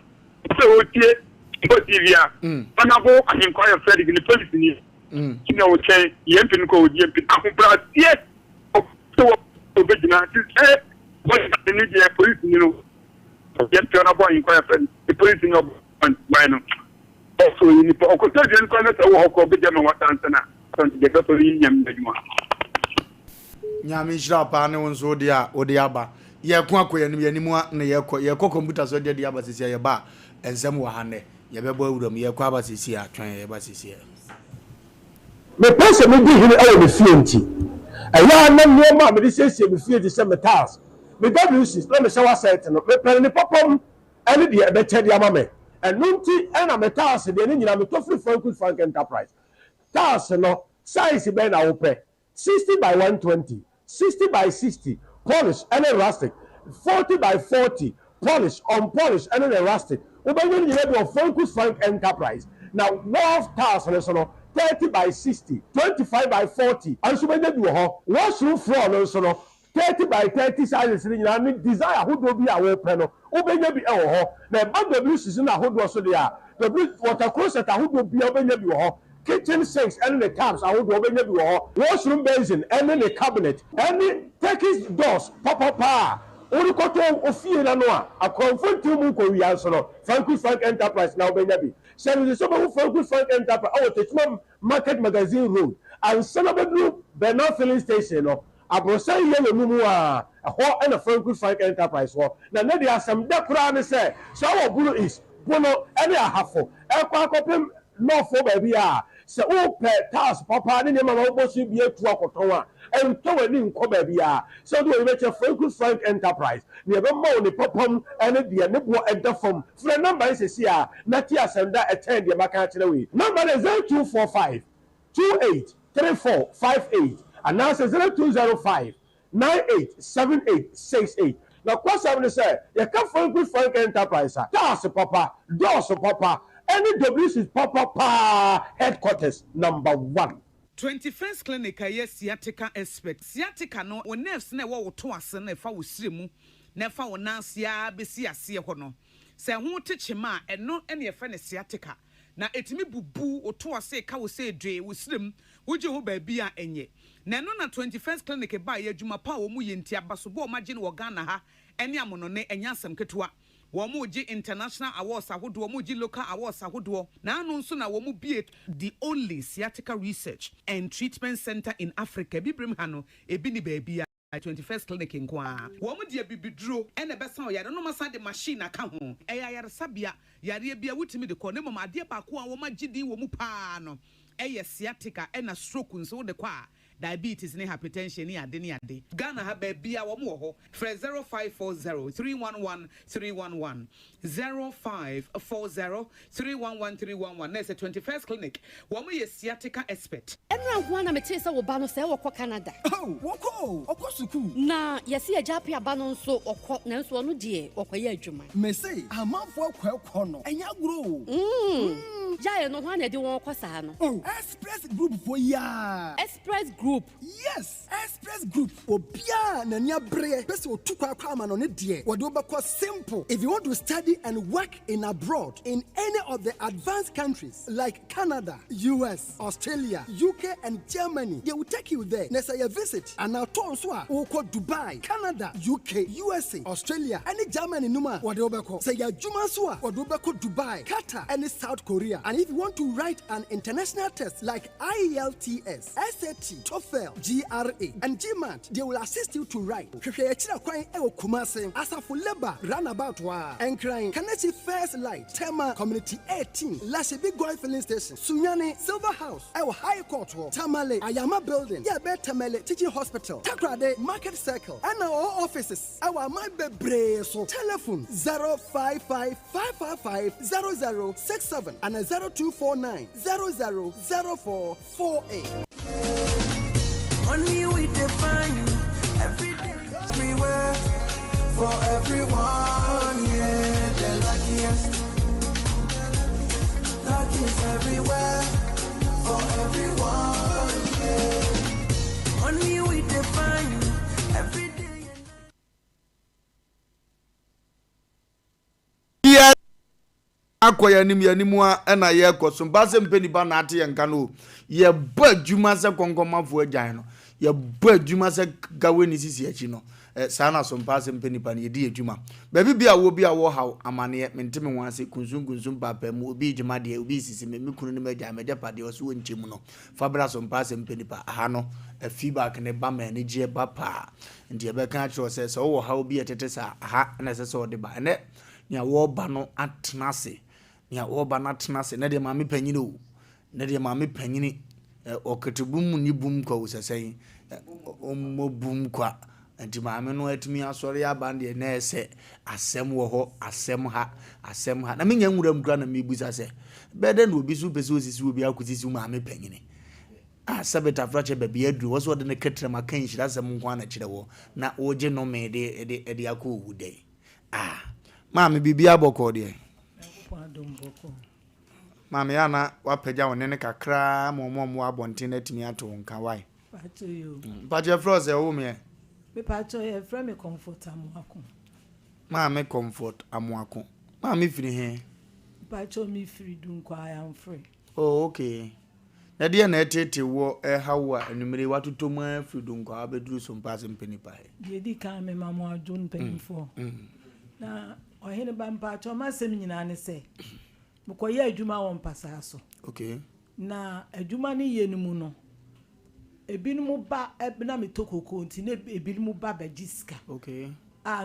so okay but yeah and abo I inquire Fred in the police ni you know okay yempin ko yempin akupra yes so obedina say what the need police you know yempin abo inquire Fred the police no why no also you for okotaje nko na so wo ko be jama watanta na so de ga to yin nyam djuma nyame jira pa ne wonso de a odi aba ye ko akoye nim yanimu na ye ko computer so de aba sisi ye ba ensem wa hane ye bebo awuram ye ko aba sisi a twan ye ba sisi me pese me di hini awo me fienti aya na nioma me di sisi me fienti se me task me WC na me shower site no me pen ni popom ani de e be chede ama me enunti ena me task de ni nyina me to free frank enterprise task no size be na wo pe 60 by 120 60 by 60 polish and rustic 40 by 40 polish unpolished and rustic we be ni nyina do frank enterprise now wolf task no 30 by 60 25 by 40 and so be do ho washroom floor no so no 30 by 30 sizes ni nyina ni desire who do bi a wo pe no obenya bi e wo ho na WC na hodo so de a water closet a hodo bi obenya bi wo ho kitchen sinks and the taps a hodo obenya bi wo ho washroom basin and the cabinet and Turkish doors papa ori koto ofie na no a akonfonti mu ko wi anso no frank enterprise na obenya bi se so be frank enterprise o techum market magazine road and Salabedru Bernard filling station no abrosan yelo numu a ho na frank enterprise ho na ne dia asem de kura ne se so wo bulu is bono ene ahafo e kwa akopem no fo ba bi a se wo pe task papa ne ma wo bosu bi atu akoton a ento wani nko ba bi a so do we be frank enterprise ne be ma oni popom ene dia ne bo edafom free number is see a na ti asem da attend dia maka kire we number is 0245 283458 and now says 0205 987868. Now, question say you come frank enterprise. That's papa, doors papa, any WC papa headquarters number 1. 21st clinic yes sciatica expert. Sciatica no o nerves na wo to ase na fa wo siremu na fa wo nansia besi ase ho no. Se ho techema eno ene ye fa ne sciatica. Na etimi bubu o to ase ka wo se dwe wo sirem wo je ho ba bia enye. Na no na 21st clinic ba ye adwuma pa wo mu yenti abaso bo ma je ne wo Ghana ha ene amono ne enya asem ketewa wo mu ji international awards ahodo wo mu ji local awards ahodo na anu nso na wo mu be the only sciatica research and treatment center in Africa bibrim ha no ebi ni ba bia 21st clinic nkwa wo mu dia bibiduro ene besa o yare no masa de machine aka ho eya yare sabia yare bia wutimi de ko ne mama ade ba ko a wo ma gidi wo mu pa no eye sciatica ena stroke nso de kwa diabetes ne hypertension ni ade Ghana ha ba bia wo mo ho for 0540 311 311 0540 311 311 na 21st clinic wo mo ye sciatica expert enra ho na mete se wo ba no se wo kọ Canada woko okosuku na yesi ajapi aba no nso okọ na nso no de okọ ye adwuma me say amafo akọ no enya gro Jaya no one do one kwasa no. Oh, Express Group for ya. Express Group. Yes, Express Group. Obia na nya bre. Pese otukwa kwama no ne de. Wode obekwa simple. If you want to study and work in abroad in any of the advanced countries like Canada, US, Australia, UK and Germany, they will take you there. Nesa ya visit and now turn so a Dubai, Canada, UK, USA, Australia, and Germany numa wode obekwa. Say ya juma so a wode obekwa Dubai, Qatar and South Korea. And if you want to write an international test like IELTS, SAT, TOEFL, GRE, and GMAT, they will assist you to write. Kumase, Asafo Lumba, Runabout Wa, and crying. Kanachi First Light, Tema Community 18, Lashibi Goy Filling Station, Sunyani, Silver House, Ewa High Court, Tamale, Ayama Building, Yabe Tamale, Teaching Hospital, Takrade, Market Circle, and our offices. Our Mabe Breso, telephone 055 555 0067 and 0249 000448. Only we define every day, everywhere, for everyone, yeah, the luckiest everywhere, for everyone, yeah. Only we define every day. Yeah. Akoya nim yanimu a na ye koso Asem Mpe Nipa na ate yenka no ye ba dwuma se konkomafo agyan no ye ba dwuma se gawe ni sisi achi no sana Sompa Asem Mpe Nipa na ye di adwuma ba bibia wo bia wo haw amane menteme ho ase kunsun papa mu obi dwuma de obi sisi me kunu ne magya me depa de oso wonchemu no fabra Sompa Asem Mpe Nipa aha no feedback ne ba ma ne je ba pa ndi e be kan cho se so wo haw bi etete sa aha na se so de ba ne nya wo ba no atnase nya wo ba na atnase na de maame panyini o na de maame panyini oketebum ni bum kwa usesen omobum kwa anti maame no atumi asori abande na ese asem wo ho asem ha na menya nwuram kra na mebusa se bede na obi su pese osisi obi akutisi maame panyini sabeta frache baby adru wo so de ne ketre makan hira asem nkwa na kire wo na oje no me de akọ owude maame bibia boko de maame yana wapeja wonene kakra momo abonten atimi ato nka wai pacho yo pacho froze wo me pacho e frame me comfort amuako maame comfort amuako maame firi he pacho mi free dunkwa I am free. Oh okay na dia na etete wo hawa anumere watoto mu free dunkwa abeduru Sompa Asem Mpe Nipa he di kan me mamu adun penfo na ohene ba mpacho masem nyina ne se mkoye adwuma won pasa so okay na adwuma ne ye nimu no ebinum ba ebina metokoko nti na ebinum ba bagiska okay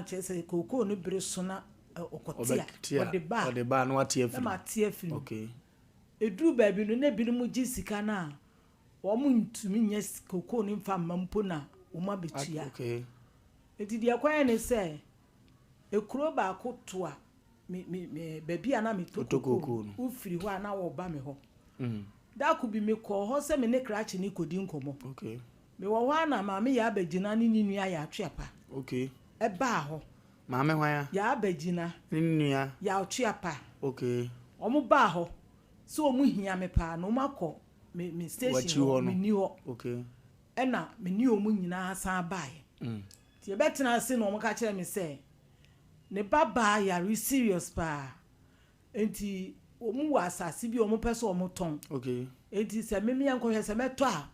chese koko no bere so na okotia ode ba no atia fi na matia fi okay eduru ba ebinum na ebinum gisika na wo mu ntumi nya koko no mfa mampo na wo ma betua okay eti dia kwan ne se ekuro ba akoto a me baby ana me tokoko ufiri ho ana wo ba me ho da ku bi me ko ho se me ne krachi ni kodi nkomo okay me wo ho na ma me ya abagina ni nua ya atweapa okay e ba ho ma me hwan ya abagina ni nua ya atweapa okay omo ba ho so omo hia me pa no makọ me station me ni ho okay e na me ni omo nyina asan bae ti e betena se no omo ka kire me se ne baba ya re serious pa enti omu wa asase bi omu pese omu ton okay enti se memi yanko hwe se meto a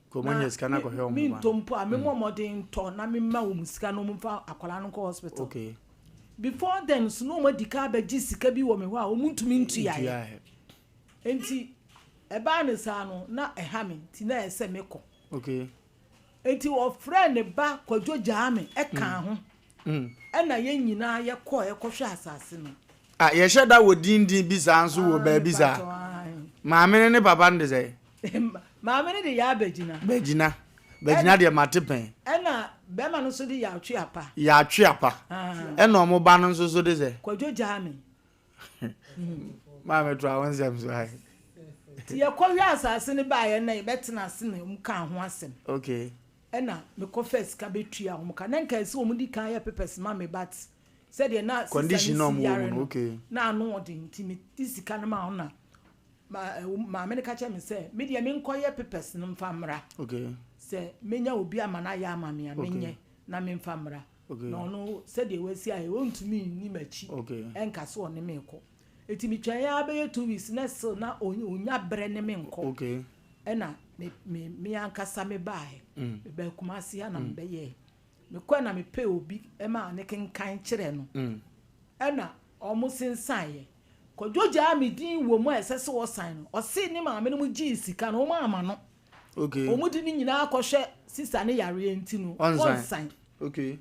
ko monye sika na ko hwe omu mi ntompo a memo modern to na mema omu sika no omu fa akola no ko hospital okay before then so no medika ba gi sika bi wo me ho a omu ntumi ntu ya enti e ba ne sa no na e ha me ti na ese meko okay enti wo friend ba kwadwo jaame e kan ho na ye nyina ye ko ye kohwe asase no ye sheda wo dindin bi sanso wo ba bi za maame ne papa nde ze maame ne de ya bagina de matepen na be ma no so de ya atweapa na omo ba no so de ze kwadwo jaame maame to awon zem so hai ti ye kohwe asase ne ba ye na ye betena ase na mu kan ho asem okay ena me confess ka betua o mka na nka se o mudi kan ya pepes ma me bat said ye na condition no mo okay na anu odi ntimi tisika na ma ona maame ne ka che me say me de me nkoye papers no mfamra okay say menya obi amana ya amame a menye na me mfamra no no say de wasi aye wontumi ni machi enka so one me ko eti mi twan ya be 2 weeks na so na onya bre ne me nko okay ena me ankasa me bae be kumasi ya na me ye me kwa na me pe obi e ma ne kenkan kire no ena omo sensan ye kojoja mi din wo mu esese wo san no o se ni maame no mu gi sika no o ma ama no okay o mu di ni nyina akohwe sister ne yare enti no on san okay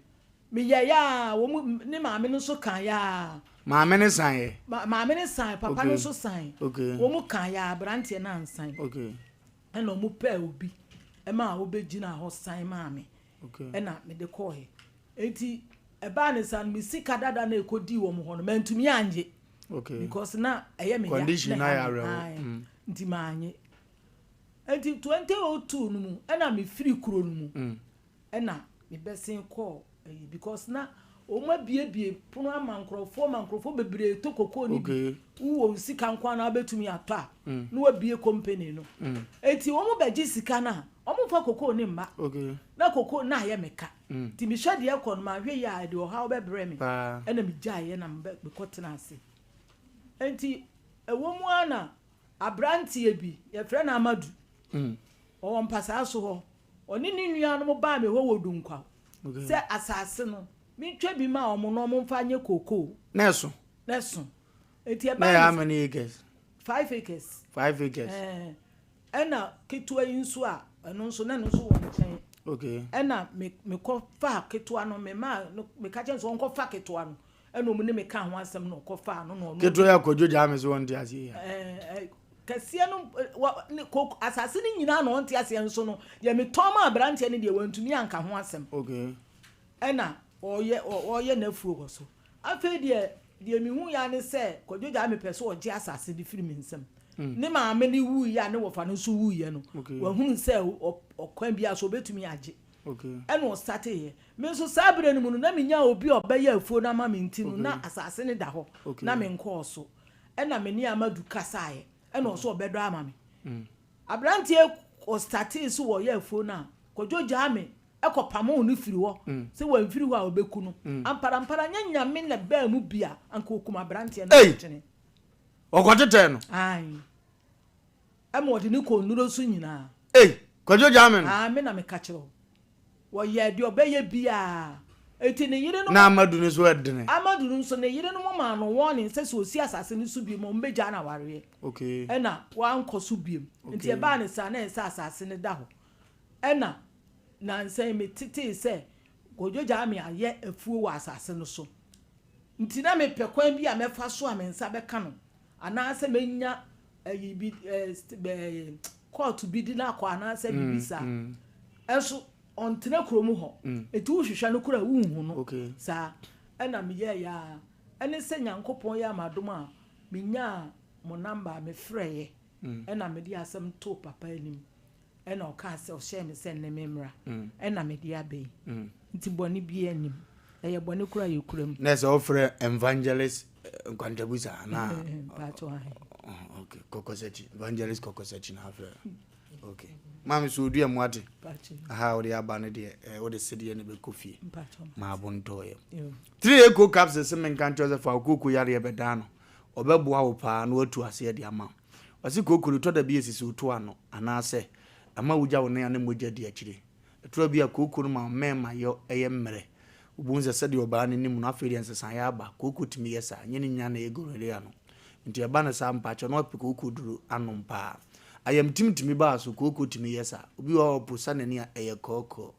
mi ya wo mu ni maame no so kan ya maame ne san ye maame ne san papa no so san okay wo mu kan ya brante na nsan okay ena o mu pe obi e ma wo be gina ho san maame okay ena me de ko he enti e ba ne san mi sika dada na ekodi wo mu ho no mentumi anje okay because na eye me condition na ya rewo nti maanye enti 2002 no mu ena me free kuro no mu ena me besin call because na o ma biebie pono mankrofo bebre to kokoo ni wo sika nkwa na betumi atwa na wa bie company no enti wo mo beji sika na o mo fa kokoo ni mma na kokoo na ye meka ti mi hwede e kon ma hwe ya de o ha obebre me ena mi gyae na me kotena ase enti ewo mu ana abrantie bi ye frɛ na amadu o mpasa so ho oni ni nua no mo ba me ho wodunkwa se asase no mi twa bi ma omo no mo mfa nye kokoo neso enti e ba na how many acres 5 acres ena ketua yinso a eno nso na no so wo nchen okay ena me ko fa ketua no me ma me ka chen so nko fa ketua no ena omu ne me ka ho asem no ko fa no ketua ya kojoja ameso won dia ase ya kasia no asase ni nyina no onte ase nso no ye me toma abrante ne de wantumi anka ho asem okay ena oye na fuo ko so afa de mi hu ya ne se kojoja me pese oje asase di firi mi nsem ne maame ni wu ya ne wofa no so wu ye no wa hu se okwan bia so betumi age okay ena o start ye me so sabre no mu no na me nya obi obeya afuo na ma me ntinu na asase ne da ho na me nko so ena me ni amadu kasaye ena o so obedo ama me abrantie o start so wo ye afuo na kojoja me ekopamo no firi wo se wa mfiri wo a obeku no ampara nyanyame na ba mu bia anka okuma brantie na kyene okotete no ai amodi ni ko nuro so nyina kwajo jamen me na me ka kiro wo ye de obeye bia eti ne yire no na amadu ne so edene amadu no so ne yire no mo ma no warning se so osi asase ni so bi mo mbeja na ware okay ena wa anko so biem enti e ba ne sa na ensa asase ne da ho ena na nsay me titi se gojoja me aye afuo wa asase no so nti na me pekwan bi a mefa so a me nsa beka no ana se menya ayi bi court bi di na kwa ana se bibisa enso ontena kromu ho etu hwehwa no kura wunhu no sa ena me ye ya ene se nyankopon ya madom a menya mo number me freye ena me di asem to papa anim ena o ka se o share me send ne memra ena me dia be nti boni bi anim eye boni kura ye kuram na se offer evangelist nkwantabusa na pato ai okay kokoseti evangelist kokoseti na afre okay mami so dua muate aha o de aba ne de o de sede ne be kofie ma bontoye 3 eco caps se men kan chose fa okuku yare ye bedano obeboa wo pa na watu ase de ama wase kokuru to da bi esisi uto ano ana se ama wuja wo ne moja di akire etro bi akokuru ma mema yo eye mmere ubunze sede oba ne nimu na aferi ansesan ya aba kokutimi yesa nyene nya na egorele ano nti eba na sa mpacho na opiko kokuduru anompa ayam timtimi ba so kokutimi yesa obi wa opusa ne ne eye koko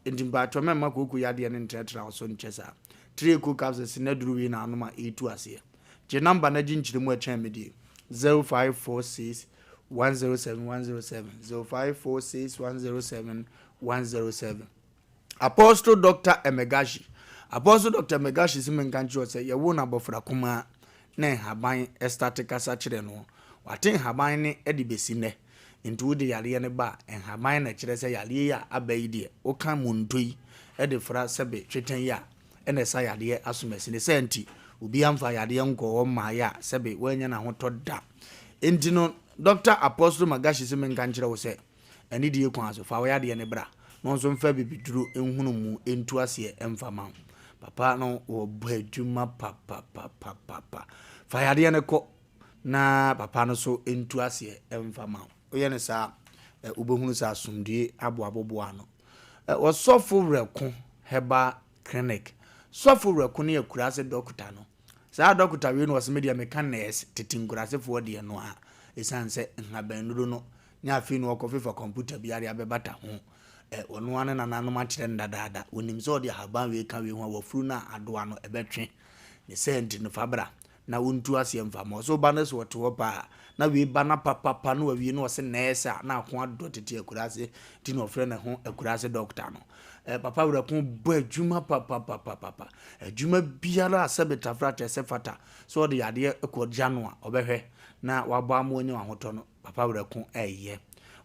nti mpacho mema koku yade ne ntetra so nchesa 3 kokaps se na duru wi na anoma etu ase je number na ginchire mu acha medi 0546 107 0546 107 Apostle Dr. Emegashi simen kancho se ye wo na bofra kuma na haban estate kasa kire no waten haban ne edibesi ne ntu de yare ne ba haban na kire se yare ya abai de o kan muntoi edifra sebe tweten ya ene sa yare asumesi ne senti obi amfa yare nko o ma ya sebe wanya na hoto da Entino Dr. Apostle Magashi se men kan kire wo se eni die kwan so fa wo ya de ne bra no so mfa bibiduru enhunu mu entu ase emfama papa no wo badwuma papa fa ya de ne ko na papa no so entu ase emfama oye ne sa ubohunu sa asumdie aboabobo ano wo sofo reko heba clinic sofo reko ne yakura ase doctor no sa doctor we no was media mechanics titingurase fo de no a esanse nhabanuru no nya afi no okofe for computer biare abebata ho ono ane nanano ma kire ndadaada onim so de haban we ka we ho wafuru na adoa no ebetwe ne sent no fabra na wontu ase mfama so banes woto wo pa na we bana papa no we no se nesa na ko ado tete akurase ti no frɛ ne ho akurase doctor no papa wura ko bo adwuma papa adwuma biara asebeta frata sefata so de yade ekɔ no a obehwe na wabo amonye ahoto no papa wura ko eye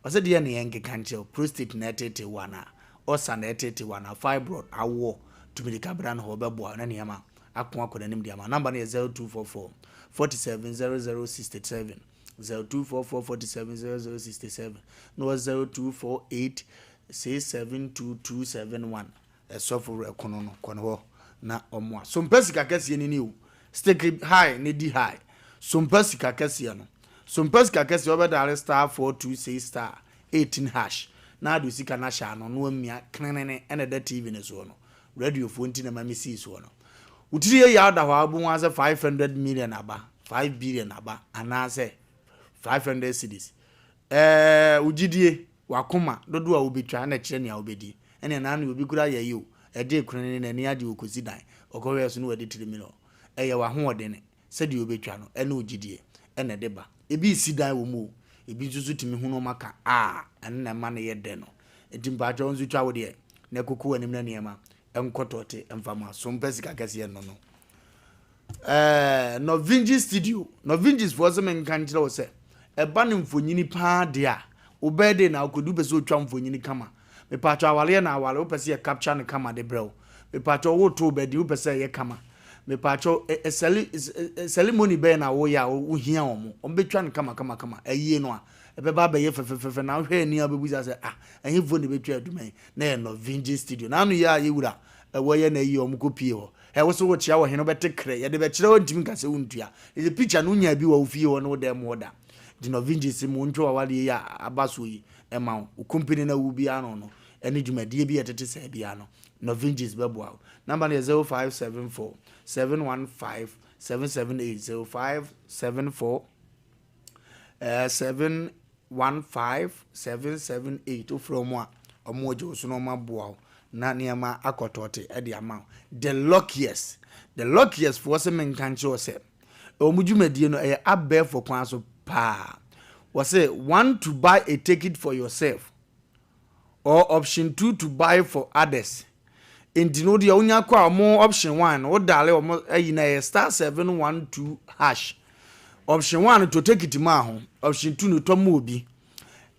wase de ne yenge kanche prostate na tete wana osa na tete wana fibroid awo tumilika bra no obebo na niyama akon akoda nim diama number na 0244 470067 0244 470067 no 0248 672271 esofo ekono no kono na omwa so mpesika kase ni o stick high ne di high so mpesika kase no so mpesika kase obedare star 426 star 18 hash na adu sika na sha no no amia krenene ene da tv ne so no radio phone ti na mamisi so no utiri ya da ho abu wan se 500 million aba 5 billion aba anase 500 cedis ujidie wakoma dodo a obetwa na kire ne a obedi ene na na obi kura ye yo ede krenene na ni ade okosi dan okowe so no wadi 3 million eye wa ho odene se de obetwa no ene ujidie ene deba ebi si dan wo mu ebi zuzu timi hu no maka enne ma ne ye de no edimba jo nzu twa wo de na koku anim na niema enkotote emfama so mpesika kase no no no Vinci studio no Vinci for some nkan kire wo se eba ne mfonyini pa de a obede na akodu pese otwa mfonyini kama me patwa awale na awale wo pese ye capture ne kama de brew me patwa wo to obede wo pese ye kama me patwa ceremony be na wo ya wo hia omo ombetwa ne kama ayie no a ebeba be ye fefefefe na hwe ni abebuza se enye vo ne betwa aduman na no Vinci studio na anu ya yewura wo ye na yi omo kopie ho wo so wo chia wo he no betekre ye de be kire wo ntimi kase wontua the picture no nya bi wo fie wo no dem wo da dino Vinci simu ntwa wale ya abaso yi ema o company na wubi ano no ene dwumadie bi etete sa bia no Vinci bebo a number 0574 715 778 0574 715 778 from a omojo so no maboa na niama akotote e de ama the luckiest for some menkanche o se omudwumadie no e abbe for kwan so pa was say 1 to buy a ticket for yourself or option 2 to buy for others in dino dia onya kwa mo option 1 o dale o mo ayina star 712 hash option 1 to take it ma ho option 2 no to mo obi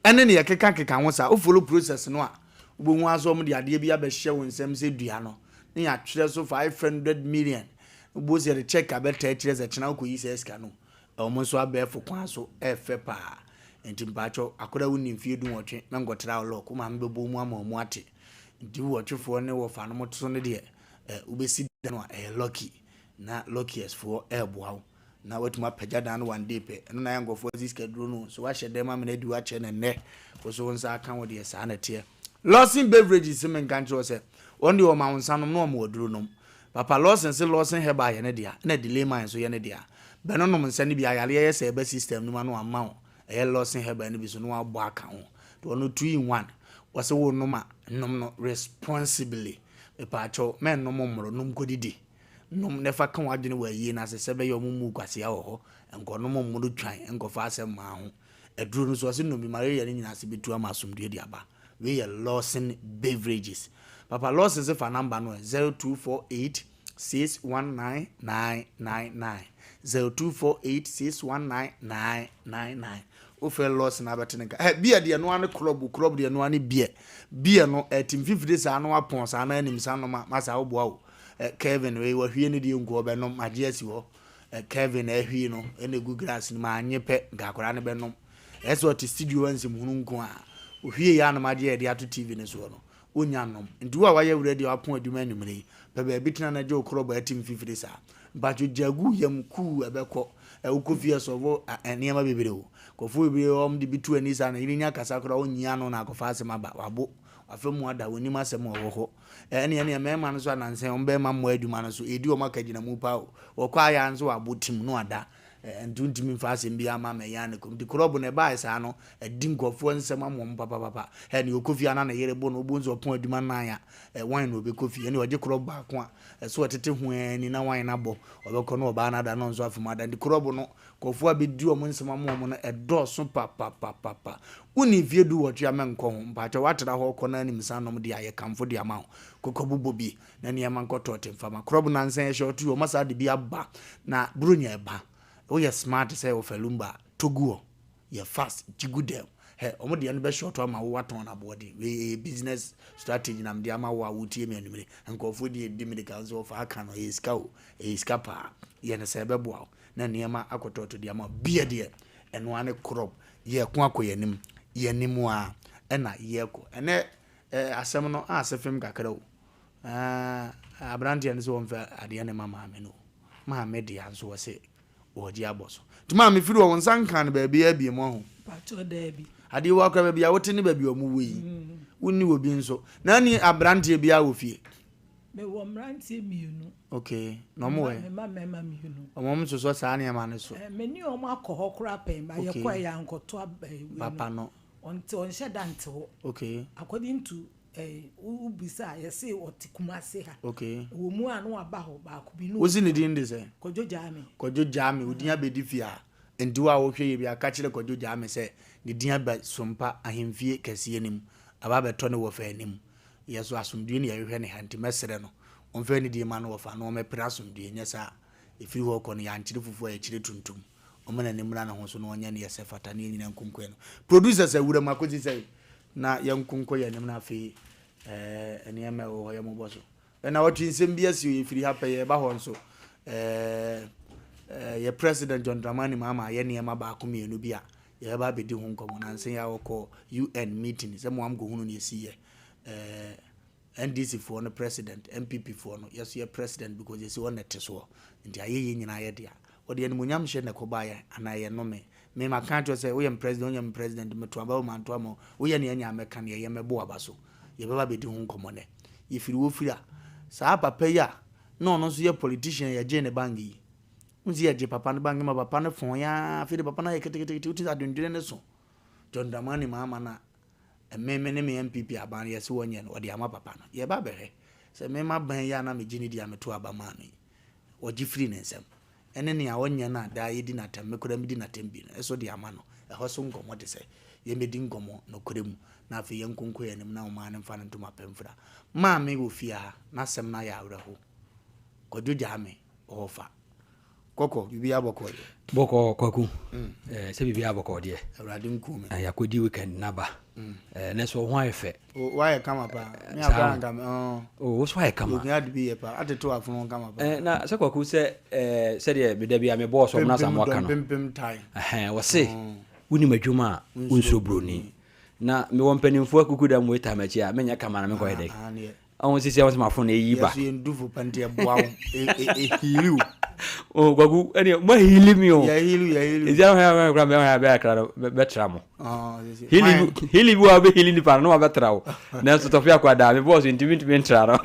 ene ne yekeka ho sa o follow process no a obohu aso mo de ade bi abehye won nsem se dua no ne ya twere so 500 million obo se de check abeta twere se chena ko yi se ska no omo so abefo kwan so efe pa enti mpacho akoda woni mfie du wotwe na ngotra lo ko ma mbebo mu amamu ate enti wotwefo ne wo fa no moto ne de ubesi no lucky na luckiest for eboa na watuma pagya dan one day pe no na yangofo ziska duro no so wa hyede ma me na du a che ne ne ko so nsa aka wo de sa na te Lawson beverages men kancho se on the ma wonsanom no ma oduro nom papa Lawson se Lawson heba ye ne dia na delay man so ye ne dia beno nom nsa ne bia yale ye se ba system no no ama wo e Lawson heba ne bi so no abo aka ho to no 2 in 1 wase wo nom a nom no responsibly e pa cho men nom mmoro nom kodidi nom nefa kan wadwene wa yie na se be ye omumu kwase ya ho enko nom mmoro twan enko fa asem ma ho eduro no so se nom bi mare ye nyina se betu amasomdue di aba we are Lawson beverages papa Lawson se fa number no 0248 619 0248619999 o fe Lawson abetenka bia de no ane club de no ane bia no team 50 days anu apon sa na anim sa no ma sa wo boa o Kevin we wa hwie ne de nko be no magye asi ho Kevin ehwi no ene gu grass ni ma anyepe gakora ne benom eso ti studio ansi mununko a ohwie ya na made e de ato TV ne so no onyanom ndu a waye wuredi apon aduma anumre pe ba bitina na je okro ba team fifiri sa bajo jagu yam ku ebekọ ukofie sovo eniema bebere o kofu bebere om de bitu ani sa na irinya kasa kora onyia no na akofa asem aba wabo afemu ada woni asem owo ene mema no so ananse ombe ma mo aduma no so edi o makagina mu pa o okwa ya nso wabo tim no ada ntuntimi mfa asem bia ma me ya ne kom di krobo ne ba isa no edi nkofo nsem amom papa he ne okofia na yere bo no obunzo opon aduma na ya wine no be kofi ene oje krobo ako a so otete hu ani na wine na bo obekọ no oba na da no nso afuma da di krobo no kofo abedi o nsem amom no edo so papa uni viedu wotua menko ho mpacha watera ho kọ na anim sanom de aye kamfo de ama kokobubo bi na ne mankoto temfama krobo na nsen shotu o masa de bi aba na brunya eba o ye smart say Wofa Lumba toguo ye fast jigudem he omo de no be short ama wo waton na body we business strategy na mde ama wo awutie me anumre nkofo de di medical so fa aka no ye ska o e ska pa ye ne se beboa na niema akototo de ama bia de eno ane crop ye ko akoyanim ye nimu a na ye ko ene asem no asefem kakra o abrante ne so wonfa ade ne mama me no ma me de anso wo se oji aboso tuma me firi won sankan ba bia bia mo ho pacho da bi ade wo akra bia wote ne ba bia omu wi wonni obi nso na ni abrante bia wo fie me wo mrantie mienu okay no mo we me mienu omom so sa ne ma ne so me ni omo akoho kra pen ba ye kwa ya nkoto papa no onte on shedante ho okay according to ubisa yesi otikumase ha okay wo mu anu aba ho ba ko bi no ozi ne din de se kojo jami odin abedi fia enti wa wo hwe ye bia ka kire kojo jami se ne din aba sompa ahemfie kase anim aba beto ne Wofa anim yeso asomdue ne yehwe ne hanti mesere no onfa ne di ma no Wofa no me pra asomdue nya sa efiri ho ko no ya nkire fufu ya kire tuntum omana ne mra na ho so no onya ne yese fata ne nyina nkunkwe no producers awura makozi se na yankunko ya nim na afi eniema wo ya moboso na watu nsem bia si efiri hapa ye ba ho nso ye president John Dramani Mahama ye niema ba ko mienu bia ye ba bedi ho nkomo na nsen ya woko UN meeting se mo am go hunu ne si ye NDC for no president MPP for no yes ye president because ye si won net so nti aye nyina ye dia wo de animunyam hye ne ko ba ye ana ye no me ma kan to say we am president me to aba ma to am we ye ne anya meka ne ye mebo aba so ye baba bedi ho nkomo ne ye firi wo firi a sa papa ya no so ye politician ye je ne bangi unzi ye je papa ne bangi ma papa ne fon ya firi papa na ye kete uti adundure ne so John Dramani Mahama na ememe ne me MPP aban ye se wonye no de ama papa no ye ba behe se me ma ban ya na me gini dia me to aba ma no o ji firi ne nsem ene ne a wonye na da ye di na tem me kura me di na tem bi no eso de ama no e ho so ngomo de se ye me di ngomo no kuremu na afi ye nkonko ye nim na o ma ne mfa ne to mapemfra ma me wo fia na sem na ya awreho kodu jame ofa koko bibi aboko boko kwaku se bibi aboko de awrade nkume yakodi weekend naba ne so ho ayefe wa ye kama pa me akwa ngam wo so aye kama ogun adbi ye pa ateto afun kama pa na se kwaku se se de be da bia me boss o na sam waka no pempem tai wo se woni madwuma unso broni na me won panimfo akuku da mu eta machi a menya kama na me ko hede awon sisi awon ma fon e yiba yeso ndufu pante boawo hiliu o gwagu eni ma hilimi o ya hilu ija ha kra me ha be kra be tramo hili bu abe hili ni pa no abe trawo na so tofia kwa da me boss intimi traro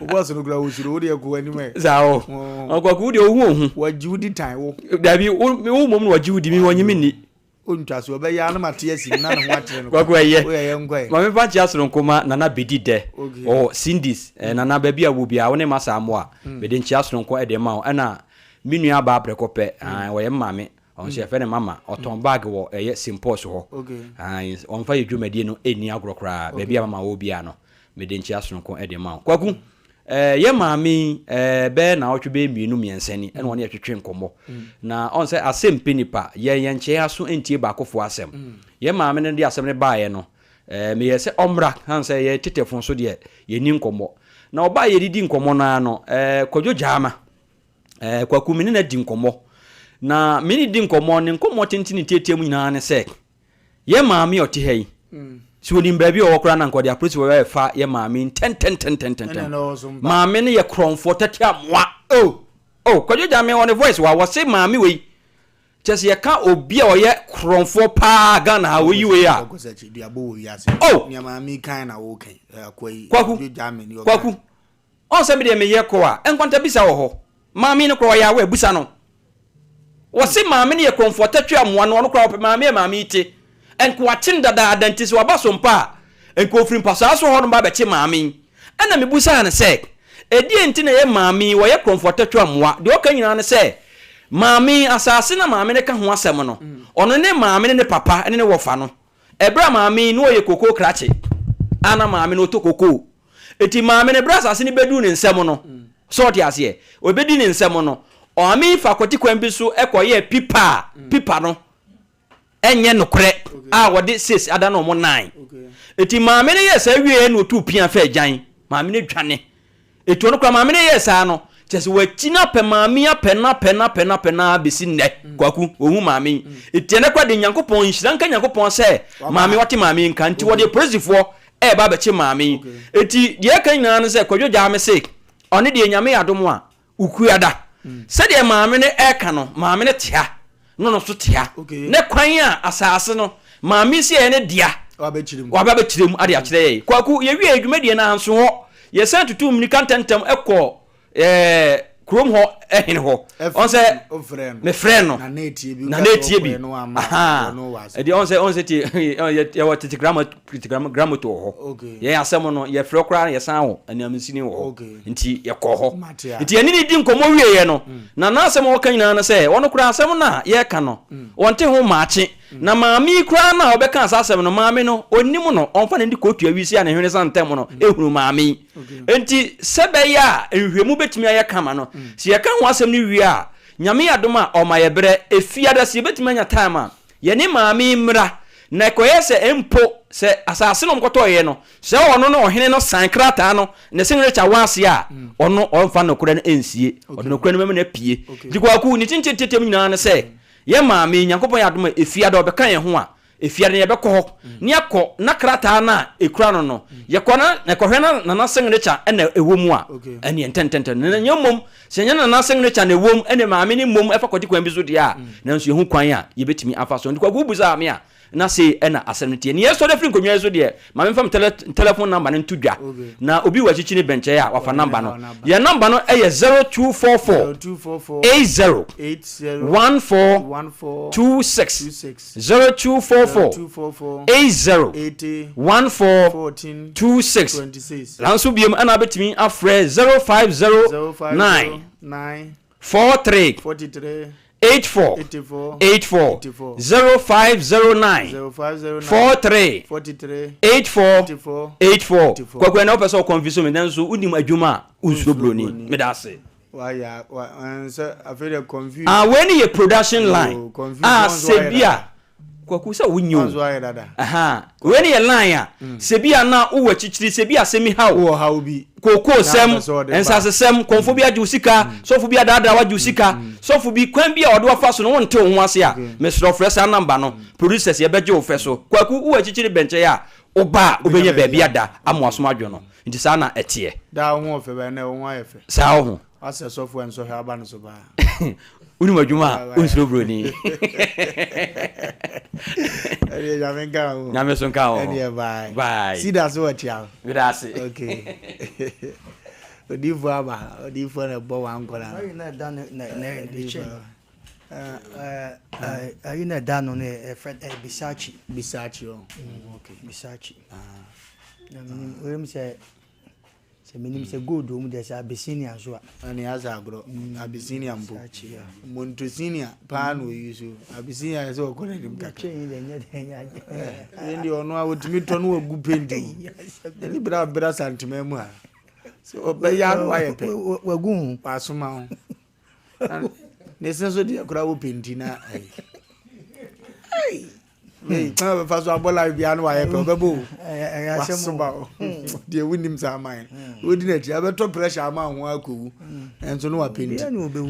o boss no gra usiro o de ko ani me zao o gwagu de ohun wajudi tan wo dabi o mom no wajudi mi wonyi mi ontwaso obe ya na mate asi na no watere no gwagu eye o ye ngwe ma me pa chia soro nkoma na na bedide o sindis na na ba bia wo bia woni masa amoa be de chia soro nko e de ma o na minua ba prekope wo ye mame on se fe ne mama oton bag wo eye simpos ho on fa yedwumadi no eni agrokra ba bia mama wo bia no me de chia soro nko e de ma o kwaku ye mami be na otwe mienu miensani ene woni atwetwe nkomo na on say Asem Mpe Nipa ye nche aso entie ba kofo asem ye mami ne de asem ne baaye no me ye se omra han say ye tetefon so de ye ni nkomo na oba ye didi nkomo na no kojo jama kwaku mini na di nkomo na mini di nkomo ne nkomo tentini tietiem nyina ne se ye maami oti hei si woni mbaabi o wokra na nkode approach we fa ye maami ten maami ne ye kronfo tete amoa kwadwo jame won voice wa wose maami we chese ye ka obi a oye kronfo pa Ghana ha we we a nya maami kan na wo kan kwaku on se me de me ye ko a enkwanta bisa wo ho maami ne kro ya we busa no wose maami ne ye kronfo tete amoa no kro maami ite enko atin dada adantis wa basompa enko frim pasa so ho no ba beche maami ana me busa na se edi enti na ye maami wo ye comfortable amoa de o kan nyina na se maami asase na maami ne ka ho asem no ono ne maami ne papa ne wofa no ebra maami no ye koko krache ana maami no to koko eti maami ne bra asase ne bedu ne nsem no so ti ase obedi ne nsem no o ami fa kwoti kwan bi so ekoye pipa no enye nokre a wode 6 ada no mo 9 eti maami ne yes awie no tu pia fa agyan maami ne dwane eti ono kwa maami ne yes ano chese wachina pe maami apena besi ne kwaku ohu maami eti ne kwa de nyankopon nhyiranka nyankopon se maami wate maami nka nti wode presifo ba beche maami eti de kan nyina ne se kwadwo jame se one de nyame adom a ukuada se de maami ne eka no maami ne tia no so tia ne kwan a asase no maami si ene dia wa ba chirem ade a kire kwaku ye wi adwumadie na anso ho ye san tutu mni kantentem ekọ krom ho ehin ho on se me friend no na netie bi aha edi on se ti ye what gram to ho ye asem no ye frɛ kra ye san ho aniamsini ho nti ye kɔ ho nti ye ni di nkomo wie ye no na na asem wo kan nyina na se wono kra asem na ye ka no wonte ho maache na maami kra na obeka asasem no maami no onim no onfa ne ndi kotu awisi a ne hwene santem no ehunu maami enti sebe ya ehwemu betimi aye kama no si ye kan ho asem ni wi a nyame adoma o ma ye bre efiada si betimi anya time a ye ne maami mra na koye se empo se asase no mkoto ye no se ono no ohene no sankrata no ne sinrecha wase a ono onfa no kura no ensie ono no kura no meme na pie dikwaku ni tintetem nyina ne se ye maami nyankopon ya doma efiada obeka ye ho a efiada ne yebekọ ho ne akọ na krata na ekura no no ye kọ na kohwe na na sinrecha na ewomu a ene entententen na nyomom se nya na sinrecha na ewom ene maami ni mom efa kwati kwan bi so dia na nso ye hu kwan a ye betimi afa so dikwaku buza me a na se ena asemnetie ne yeso de free konwa so de ma me fam telephone number ne ntudwa na obi wa chichi ne benche ya wafa number no ye number no eye 0244 80 1426 0244 80 1426 lanso biem ana betimi afre 050 43 84 050 43 84 kwa na opese o confusion me nanso unim adwuma unso broni me da se waya answer afere confuse when ye production line sebia kwa kusa wunyo when ye line a sebia na uwa chichiri sebia semi hawo bi koko sem ensase sem konfo bia jusika sofu bia dada wa jusika sofu bi kwan bia odo afa so no wonte ho ase a mesro fresa number no producers ye beje ofe so kwaku uwa chichiri benche ya oba obenye ba bia da amoasom adwo no nti sa na etie da ho ofe ba na ho ayefe sa ho ase sofu enso ha ba no so ba uni majuma unsro broni ele ya venga na me son ka o bye see that's what you that's okay odivo na bo wan kola ayi na dan na de ayi na dan no ne friend bisachi okay bisachi na we say minim se good o mu de sa Abyssinia so ani aza agro Abyssinia mbo monto senior pa no yusu Abyssinia so ko ne dim ka chen de nya ndi ono a wotimi to no agu pendi ni bra santima mu a so obe ya no aye pe wagu pasoma ho ne senso di akura wo pendi na ai hey fa so abola bia no aye pe obebo de winim sa man wodi na ti abeto pressure ama ho akowu enso no wapeni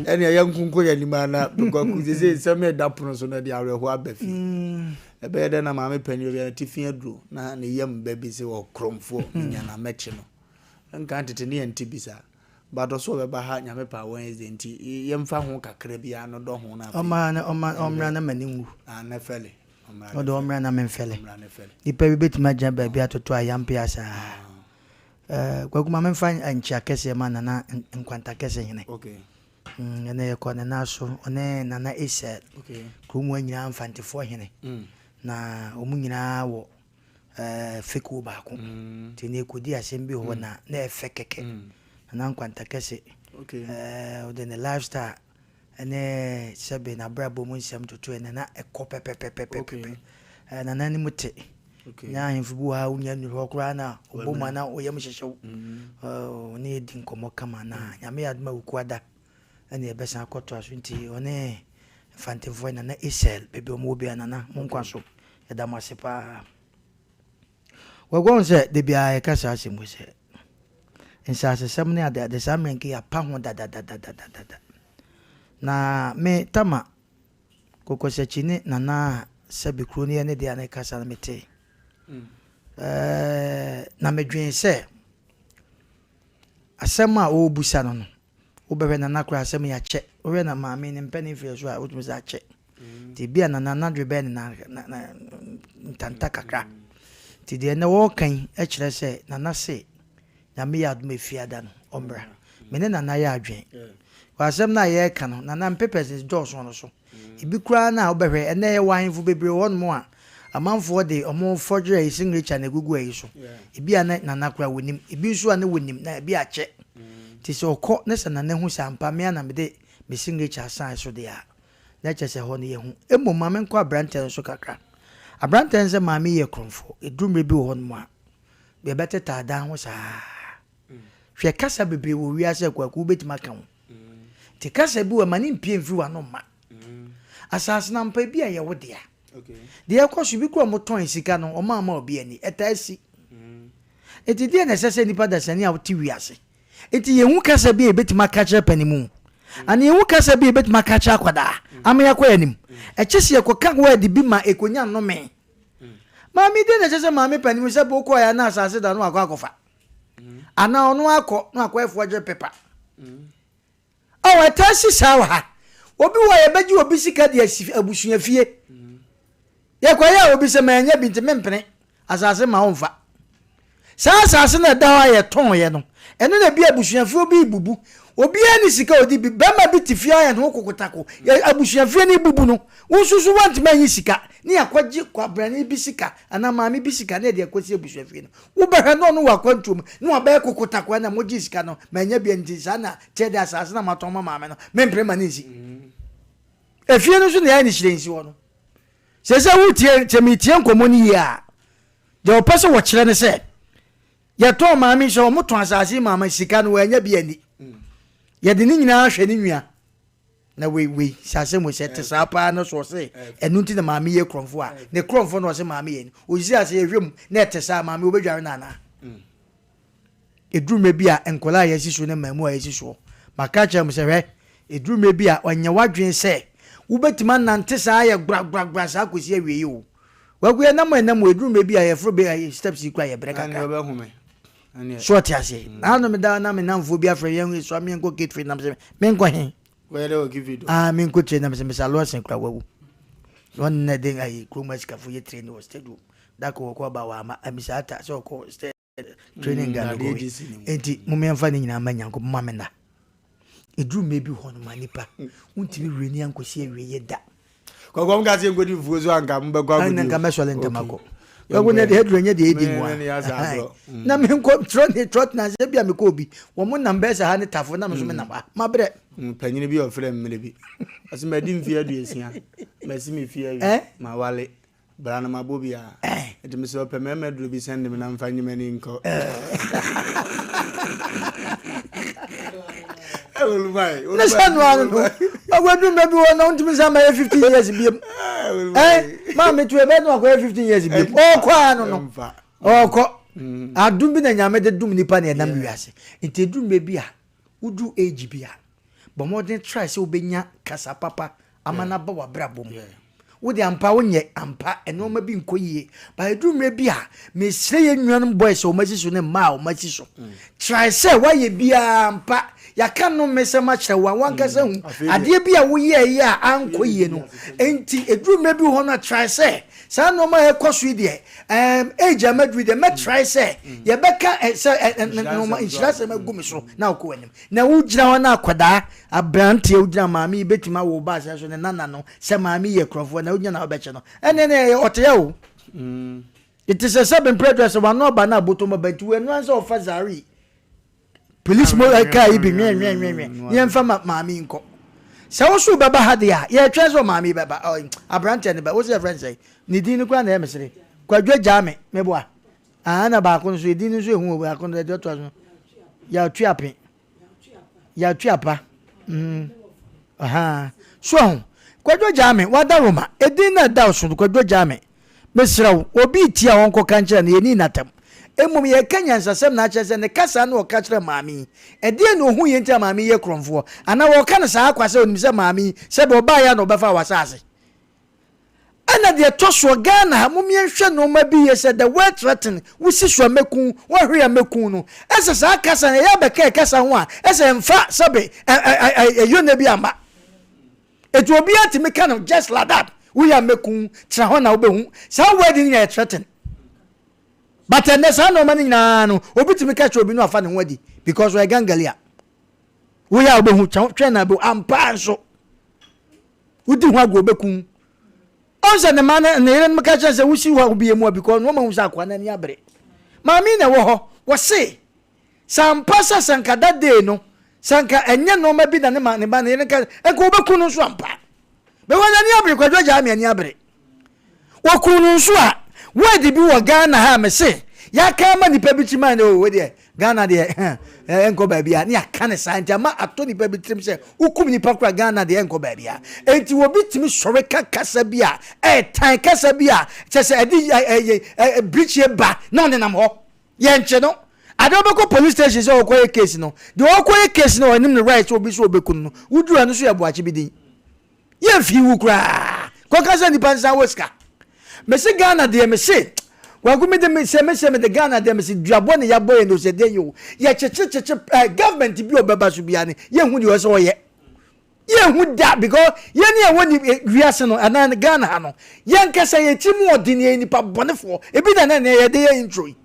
ene ya nkunko ya nima na because ze me da pono so na de areho abafi ebe de na ma me pani obi na tifin aduro na ne yam ba bi se wo kromfo nya na mechi no nka tete ne enti bisa bado so be ba ha nya me pa Wednesday enti yemfa ho kakra bia no do ho na omra na maningu na fele odo omra na menfele ipa bi betima jan ba bia toto ayampe asa kwakuma menfa anchia kese ma na nkwanta kese hene ene ko na so one na Esel kumu anyina mfantifo hene na omu nyina wo feku ba ko tini kodi asem bi ho na efekeke na nkwanta kese ode ne lifestyle ene sebe na brabo mu nsem toto ene na ekopepepepepe na nani muti nya himfubu ha unya ni hokura na oboma na oyam hyehyew ne edi nkomo kama na nyame yadma ukwada ene ebesa akoto asunti one fantevo na Esel bebe omo obi anana monkwaso edamasepa wagon se de bia e kasa asimu se ensa asem ne ade de samenki ya pa ho da na me tama kokose chini na sabi kroni ne de ana kasa na mete na medwen se asem a obusa no obebe na nakra asem ya che owe na maame ne mpani fie so a otumu za che ti bia na dwebe na ntanta kakra ti de na wo kan e kire se na se na me ya adum efiada no ombra me ne na ya adwen wasem na ye ka no na mpepes Johnson no so ibi kura na obehwe ene ye wanfu bebre won mo a amanfo de omo forgery signature na gugu ayi so ibi ana na nakra wonim ibi so ana wonim na ibi ache ti so ko ne se na ne hu sampa me na me de me signature sign so de a na chese ho ne ye hu emo mame nko abranten so kakra abranten se mame ye kromfo edumre bi ho no mo a be beteta da ho sa hwe kasa bebre wo wiase kwaku betima kan ti kasa bi wa mani mpie mfi wa no ma asase na mpa bi aye wode a de yakoso bi kro mo ton sika no o ma obi ani etasi eti de na sese nipa da sani a woti wiase eti yehu kasa bi betima kacha panimu ani yehu kasa bi betima kacha akwada ama yakwa anim echese yakoka word bi ma ekonya no me mami de na sese mami panimu se bo ko ya na asase da no akwa ana onu akọ no akwa efuaje pepa o etasi sawa obi wa ye beji obi sika de abusuya fie ye kwa ya obi se manya binti mempene asase ma onfa sa asase na da wa ye ton ye no eno na bi abusuya fie obi ibubu obi ani sika odi bi bema bi tifia ya no kokotako abusuya fie ni ibubu no unsusu want manyi sika ni akwaji kwa brani bi sika ana maami bi sika na de akwasi abusuya fie no wo behwe no no wakwantum no abaye kokotako na moji sika no manya bi nti sana chede asase na maton maame no mempre manisi efie no so na ya ni shirensi wo no sese wutie chemitie nkomoni ya de opese wo kire ne se ye to maami so mo ton asase maama sika no anya bi ani ye de ni nyina ahwe ni nwia na we sase mo se te sapa no so se enu nti na maami ye kromfo a ne kromfo no se maami ye ni ozi ase ye hwem na te sa maami obedware na na edrume bi a enkola ye siso ne mamu a ye siso maka cha mo se hwe edrume bi a onye wadwen se ubetima nante sa ya gbra sa akosi awie yo waguye na mo edrume bi a ye fro be steps ikwa ye breka ka short ya se na no me da na me namfo bi afre ye so me nko gate free na me nko he where they give you me nko tre na me sa lo sen kra wawu won na den ai kroma sika fo ye train was stadium da ko ko ba wa ma amisa ata so ko training ga go enti mo me mfa ni nyina ma nyanko ma me na edrume bi ho no manipa untimi reni ankosi awie ye da kwagwam ga se ngodi fuzo anga mbegwa gudu anga mesole ntamako yago ne de hedrenye de edi mu na me nko trot na se bia me ko bi wo mo na mbesa ha ne tafo na me so me na ma bre panyini bi ofre mmele bi asima di mfia duesia masi me fia ma wale brana mabobi a etimi so pe me duro bi sende me na mfanyi mani nko Listen, one. I will do maybe 15 years. Mammy, to a bed, 15 years. Oh, no. Oh, adum bi na nyame de dum nipa na enam wiase nti dum be bia udu age bia but modern try say obenya kasa papa amana ba wabra bom wo de ampa wonye ampa eno ma bi nkoyie ba dum bia me sre ye nnuanum boys o masiso ne ma o masiso try say wa ye bia ampa yaka no mesema chewa wankasa hu ade bia wo ye ye a ankoyie no enti edum bi ho na try say sa no ma ekoso ide age amadwi de me try say ye beka no ma insurance ma gumi so na ko anim na wo gina ho na akwada abrante wo gina maami betima wo ba so ne nana no se maami ye krofo na wo gina na obeche no ene oteya o it is a seven predators one no ba na bottom bantu we no answer of Fazari police mo kai bi nwen ye mfa maami nko sa wo so baba ha de a ye twa so maami baba abrante ne ba wo se friend say ni din kwa na emesere kwadwa jame meboa na ba ko so din so ehu ba ko de to so ya tuape ya tuapa so kwadwa jame wada roma edin na da so kwadwa jame mesraw obi tia won ko kanche na yeni natam emum ye kanya nsasem na ache se ne kasa na o ka kire maami ede na ohu ye ntia maami ye kromfo ana wo ka na sa akwase onim se maami se be oba ya na obefa wasase ana de toso Ghana mumienhwe no ma bi ye se the word threaten wusi so mekun wo hwe ya mekun no ese sa kasa na ya be ka kasa ho a ese mfa sebe yo na bi amba etu obi atimi ka no just like that we are mekun tra ho na obehu sa wedding ya threaten but and sa no mani na no obi timi ka che obi no afa ne ho adi because we gangalia we are obehu twa na bo ampa so udi ho ago obekun onse ne man ne yere maka chanse wusi wa obi emu because no ma wusa akwa na ni abre maami na wo ho wo se sampasa sankada de no sanka enye no ma bi na ne ma ne ba ne yere ka eko obekun no so ampa be wona ni abre kwadwa ja me ni abre wo kunu so a wedi bi wo Ghana ha me se ya ka ma ni pebi chima ne o we de Ghana de enko ba bia ni aka ne sante ma ato ni pebi trim se ukum ni pakwa Ghana de enko ba bia enti wo bitimi sore ka kasa bia tan kasa bia chese edi breach ye ba na ne nam ho ye nche no adobeko police station se okoye case no de okoye case no anim ne right obi so obekun no udura no so ye boachi bidin ye fi wu kra ko kasa ni pansa weska mesi Ghana de mesi wagumi de mesi de Ghana de mesi duabo ne ya boy no se de yo ye cheche government bi obeba so bia ne ye hu de so ye hu da because ye ne woni wiase no ana Ghana ha no ye nkasa ye timu odine nipa bonefo ebi na ne ye de ye intro ye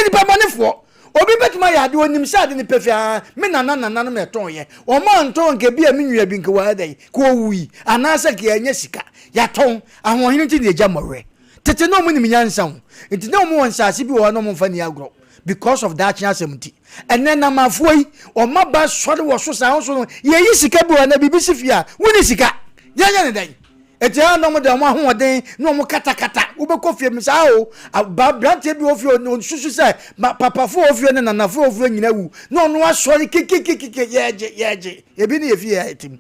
nipa bonefo obi betuma ya de onim sade ne pefia me nana no me ton ye o ma nton nke bia me nwia bi nke wa dai ko wi anasa ke anya sika ya ton ahohini nti ne eja morwe tete no mu ni nyansa ho nti no mu wonsase bi wo no mu fa ni agro because of that Asem nti enne na mafoi o ma ba sori wo so sa ho so no ye yi sika bi wo na bibisi fia woni sika yanya ne dai eti ano mo de mo ahoden no mo katakata wo be kofie mi sa o ba brante bi ofie no susu se papa fo ofie ne nana fo ofie nyina wu no no asori kikikikike yeje ebi ne yefie etim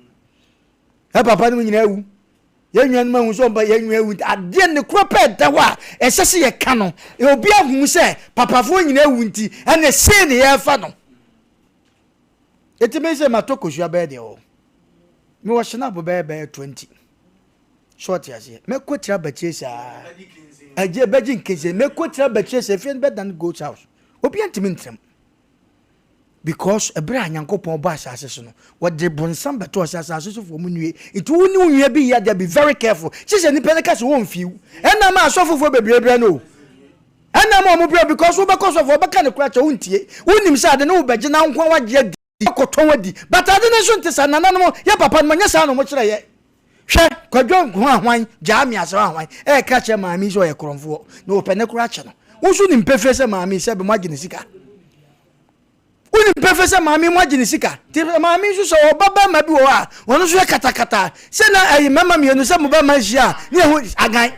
papa ne nyina wu yenwan ma hu so ba yenwan wu ade ne krope dawa esese ye ka no obi ahu se papa fo nyina wu nti ene se ne ye fa no etime se matoko hua be de o mi wo shina bo be 20 short ya se me kwetira bachesa aje bajin keze me kwetira bachesa fiend better than goat's house obi antimi ntram because ebra nyankopon ba asase so no what de bonsam beto asase so for munue it woni unue bi ya be very careful chise ni pene ka so won fiu ena ma asofofo bebrebere no ena ma mo bra because wo be cause of obeka ne kura cha wontie wonim sa ade no beje na nkwa waje akoton wadi but ade ne so ntesa nananom ya papa no nya sa no mo kire ye hwe kwadwo ho ahwan jami aso ahwan ka che maami so ye kromfo no pene kura cha no wo so ni mpefe se maami se be mo agene sika uni professor mami mwajini sika ti mami so baba ma bi wo a wono so katakata se na ayi mama mi enu se mo ba ma hia ne hu agan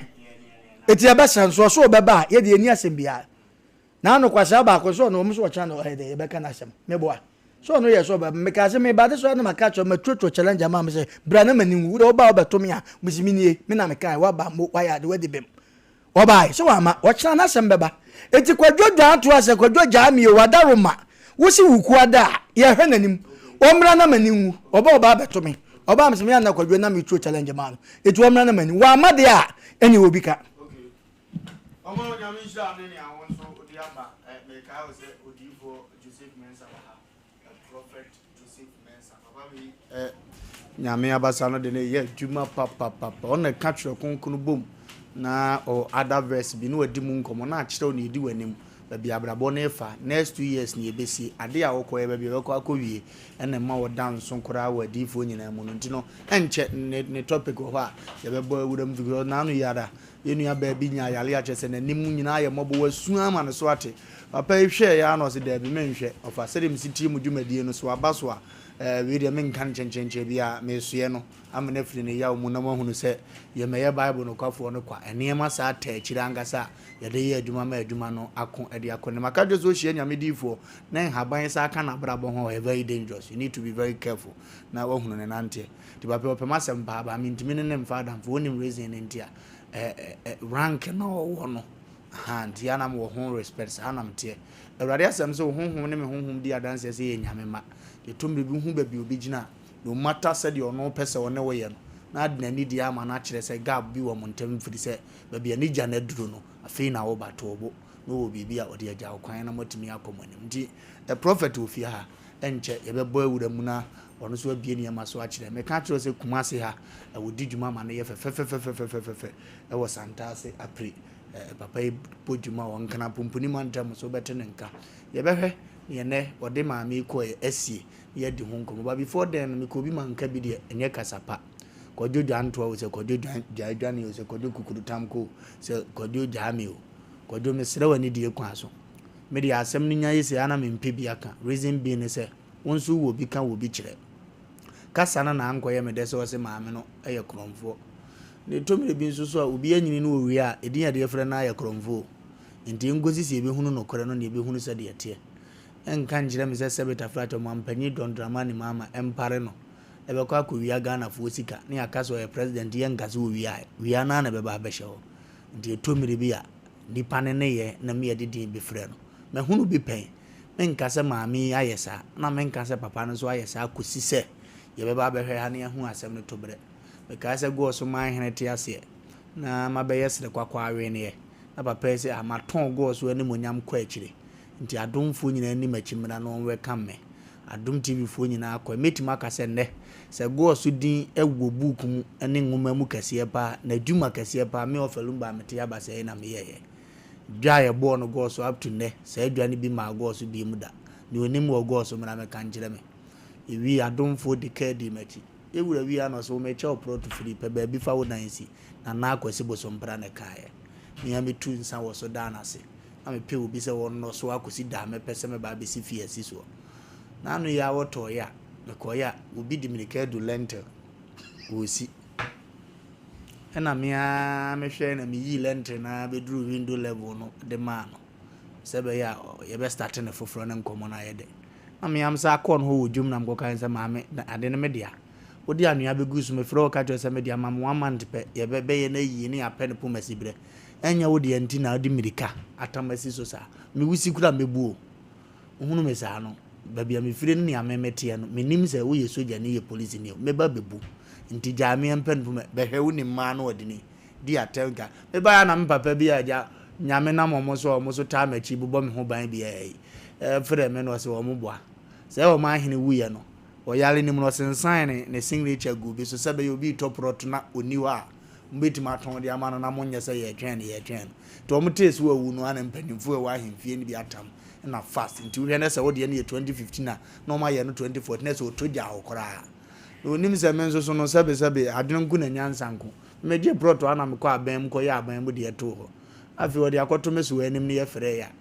eti abasan so baba ye de eni asem bia na no kwasa ba ko so no mo so cha no he de be kana asem me bo a so no ye so ba me ka se me ba de so na maka cho matwotwo challenge ma me se bra na mani wu do ba to me a musimi nie me na me kan wa ba mo wa ya de we de bem wo ba so wa ma wo cha na asem beba eti kwadwo dwan to ase kwadwo jaami o wadaroma wo si wuku ada ye hwe nanim omra na maniwu oba beto me oba amsem ya na kwadwo na me true challenge man eti omra na mani wa amade a eni obi ka omo nyame sha ne ni awon so odi aba me ka o se odifo Joseph Mensa ha prophet Joseph Mensa baba mi nyame abasa no de ne ye djuma papa on na ka twere konkunu bom na o other verse bi no wadi mu nkomo na akire o na edi wanim babi abrabo na efa next 2 years ni ebesi ade a wokọ babi wekọ akọwie ene ma wo dance nkora wadi fo nyina mu no ntino enche ne topic ho a ye bebo awuram figure na anu yara yenu ya baby nya yale a chese na nim nyina ye mobo wasu ama ne so ate papa ehwe ya no se da bi menhwe ofa sedem siti mu dwumadie no so abaso a we de men kan chenchenche bia mesuye no amene firi ne yawo mu na mahunu se ye meye bible no kwafo no kwa enema sa ta akira angasa ye de ye adwuma ma adwuma no ako ede akone makajo so hie nyame difo na haban sa aka na brabo ho very dangerous. You need to be very careful na wahunu ne nante ti ba pe opemasem ba mi ntimi ne mfada mfo onim reason ne ntia rank no wo no hand yana mo ho respect anam tie awrade asem so honhom ne me honhom di adanse se ye nyame ma de tumbe bi hu ba bi obi gina no matter said you no person one we ye no na adnani di ama na kire se gap bi wo montem firi se ba bi ani gya na duro no afei na wo ba to obo no wo bibia ode agya kwan na motimi akomonim ndi a prophet ofi ha enche ye bebo awuramu na ono so abie ne ma so akire me ka kire se kumase ha wodi djuma ma na ye fe e wo santase apri papa podjuma won kana pumpuni mantam so betene nka ye behwe ye ne wode ma me ko esie ye di honko ba before then me ko bi manka bi de enye kasapa kodjo janto wo se kodjo jajani wo se kodjo kukuru tamko se kodjo jami o kodjo me sere wani die kwa so me de asem ni nya yese ana me mpe bi aka reason be ne se wonso wo bi kan wo bi kire kasa na anko ye me de se wo se maame no eye kromfo ne tomire bi nso so a obi anyini no owie a edin ya de frɛ na eye kromfo nti ngozi se ebe hunu no kore no ne ebe hunu se de yete enka njire me se sebeta frato mampanyi don dramani mama empare no ebe kwa ko wiya Ghana fo sika ne akaso ye president ye ngaso wiya na na beba abehye ho nti tomire bi a nipa ne ye na me ye de din bi frɛ no me hunu bi pen menka se maami ayesa na menka se papa no so ayesa akosi se ye beba abehwe ha ne hu asem no tobre because I go so my hen tiase na mabe yesre kwakwa awe ne na papa se amaton go so ani monyam kwa akire nti adomfo nyina ani machimra no we kamme adom tv fo nyina akwa metima ka se ne se go so din ewo book mu ani nwoma mu kase pa na dwuma kase pa me Wofa Lumba mete aba se na me ye dwa ye bo no go so up to ne se dwa ne bi ma go so bi mu da ni onim wo go so mra me kan kire me ewi adomfo de ka di machi ewura wi ano so me cha opro to free pe ba bi fa wo nansi na akwasi bo so mpra ne kae ni ya metu nsa wo so da na se na me pe obi se wo no so akosi da me pese me ba be si fie si so na anu ya woto ya me ko ya obi di milike do lentil wo si ena me a me hwe na me yi lentil na be duru window level no de ma no se be ya ye be start na foforo na nkomo na ye de na me am sa akon ho wodwum na mko kan se ma me ade ne me dia odi anua begusu me fro ka to se me dia ma 1 month pe ye be ye na yi ni apɛ ne pomasi bre enya wodi anti na odi mirika atamasi so sa me wusi kura mebuo ohunu me sa no ba bia me fire ni amemete no menim se wo ye soja ni ye police ni me ba bebu nti jami ampe ne pome be hwe wo ni ma no odi ni di atenka me ba na me papa bi aja nyame na momo so ta machi bubo me ho ban bi fere me no se wo mo boa se wo ma hene wuye no o yale ni mo sensan ne signature go bi so se be obi top rot na oniwa mbeti maton de amana na monye se ye twen to mo tese wo wu no ana mpanimfo e wa ahemfie ni bi atam na fast nti we na se wo de ne 2015 na no ma ye no 2014 na se o toja okora onim se menso so no sebe adwenku na nyansanko meje proto ana me kwa abem ko ya abem bu de to ho afi wo de akoto me so anim ne ye frɛ ya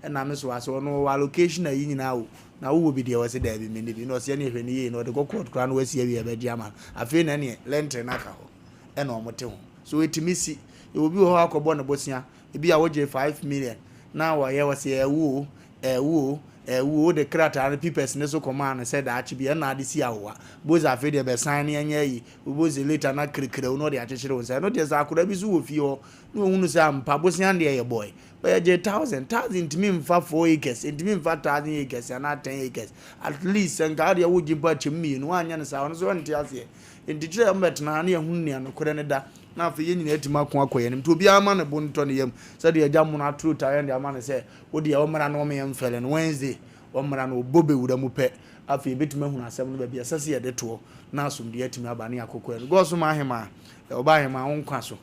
na me so ase no wa location na yi nyina wo na wo bi de wase da bi me ne bi no se ne hwe ne yi no de kokot kra no wasi awi be di ama afi na ne lente na ka ho e na omote ho so etimisi e obi ho akobo na bosia e bi a woje 5 million na wo ye wase ewo wo de krata the papers ne so command said that be na de si awa boza afi de be sign ne anya yi boza later na krikre no de achechire wo say no de za akura bi so wo fi ho no hunu say ampa bosian de ye boy but je 1000 ntimi mfa 4 acres ntimi mfa 1000 acres na 10 acres at least nka de wo jimpa chimmi no anya ne sa no so nti ase nti kire mbetena na ye hunu ne no kore ne da na afi ye nyina etima ko akoye ne to bi ama ne bonto ne yam say de agya mo na true tire de ama ne say wo de wo mra no me yam fele no Wednesday wo mra no bobe wura mu pe afi betuma hunu asem no ba bia sase ye de to na asum de atimi aba ne akokọ no go so ma hema oba hema won kwa so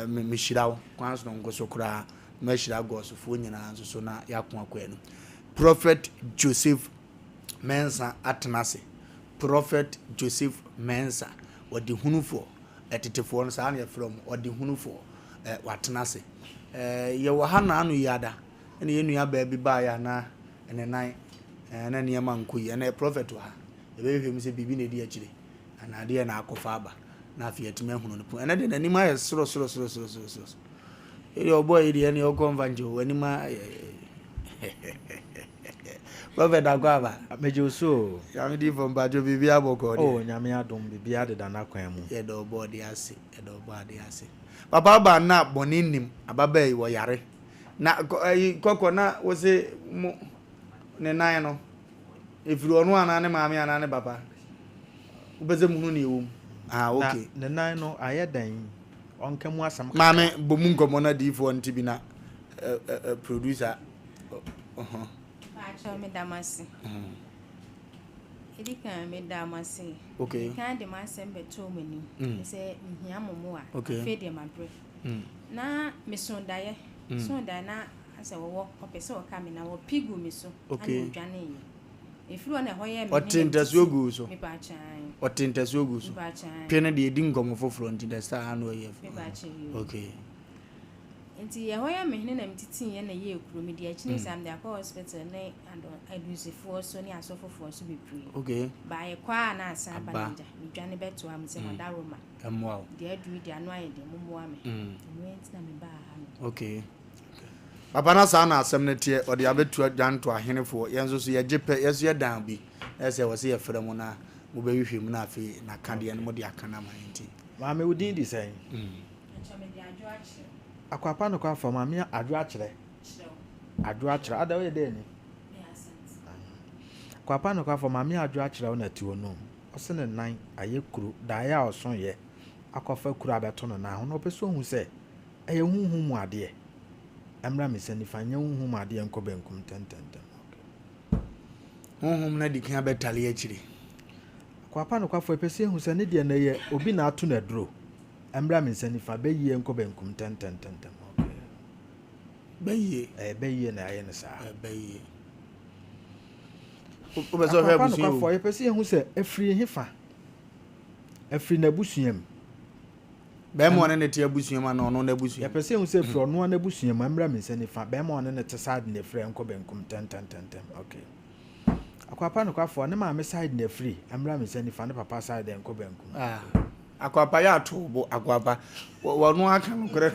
me shirawo kwa so no so kura me shira go so fo nyina so na yakon akoye no Prophet Joseph Mensa Atenase Prophet Joseph Mensa wadi hunufo etetefo no sa na from wadi hunufo watenase ye wo ha na anu yada ene ye nua ba bi ba ya na ene nan na ne ma nkoyi ene prophet wa e be hwem se bibi na di akire ana de na akofa aba na afi etime hunu no ene de nani ma ye soro e obo e de ne okonvanjo wani ma prophet agwa mejo so ya di from bajo bibi aboko de oh nyame adom bibi ade da na kwan mu ye do obo de ase papa ba na boninim ababa yi wo yare na kokko na wo se ne nan no efiri onu ana ne maami ana ne papa ubeze munu ne ewum okay ne nan no ayedan onka mu asam maami bo mu nkomo na difo nti bi na producer Acho me damasi edika me damasi okay kan de masem beto mani se nhia momo a fe de mabre na me sondaye sonda na ase wo opese o ka me na wo pigu me so okay dwane yi efiro na hoye me otintasu ogu so me ba chan otintasu ogu so pene de edi ngomo foforo nti star anu ye me ba chan okay nti ye hoye me hene na mtiti ye na ye ekuro me de akini sam de akwa hospital ne and adusifo so ne asofofo so bepri okay ba ye kwa na asa banija me dwane beto am se na daroma amwa de adu de anu aye de mumu ame nti na me ba ha okay papa na sa na asem ne tie odi abetu adwanto ahenefo yenso so ye jepe yeso ye dan bi ese wo se ye frɛ mu na mo be hwehwem na afi na kande ne mo de akana ma nti ma me udin di sen akwapa no kwa fama me adwo akere ada we de ni akwapa no kwa fama me adwo akere na ti wono ose ne nan ayekuru da ya oson ye akofa kuru abeto no na ho no peso hu se eye huhu mu ade amra me se ni fanya huhu mu ade enko benkum tententen huhu na dikan betale akire akwapa no kwa fo pese hu se ne de na ye obi na ato na duro amra me se ni fa be ye enko benkum tententen okay be ye na aye ne sa be ye o be so he busu kwa fo pese hu se afri hefa afri na busuam be mo ne te abusuam na ono na busuam ya pese hu se fro no na busuam amra me se ni fa be mo ne te side na frɛ enko benkum tententen okay akwapa no kwa fo ne ma me side na free amra me se ni fa ne papa side enko benkum akwapa ya tobo akwapa wonu aka no kore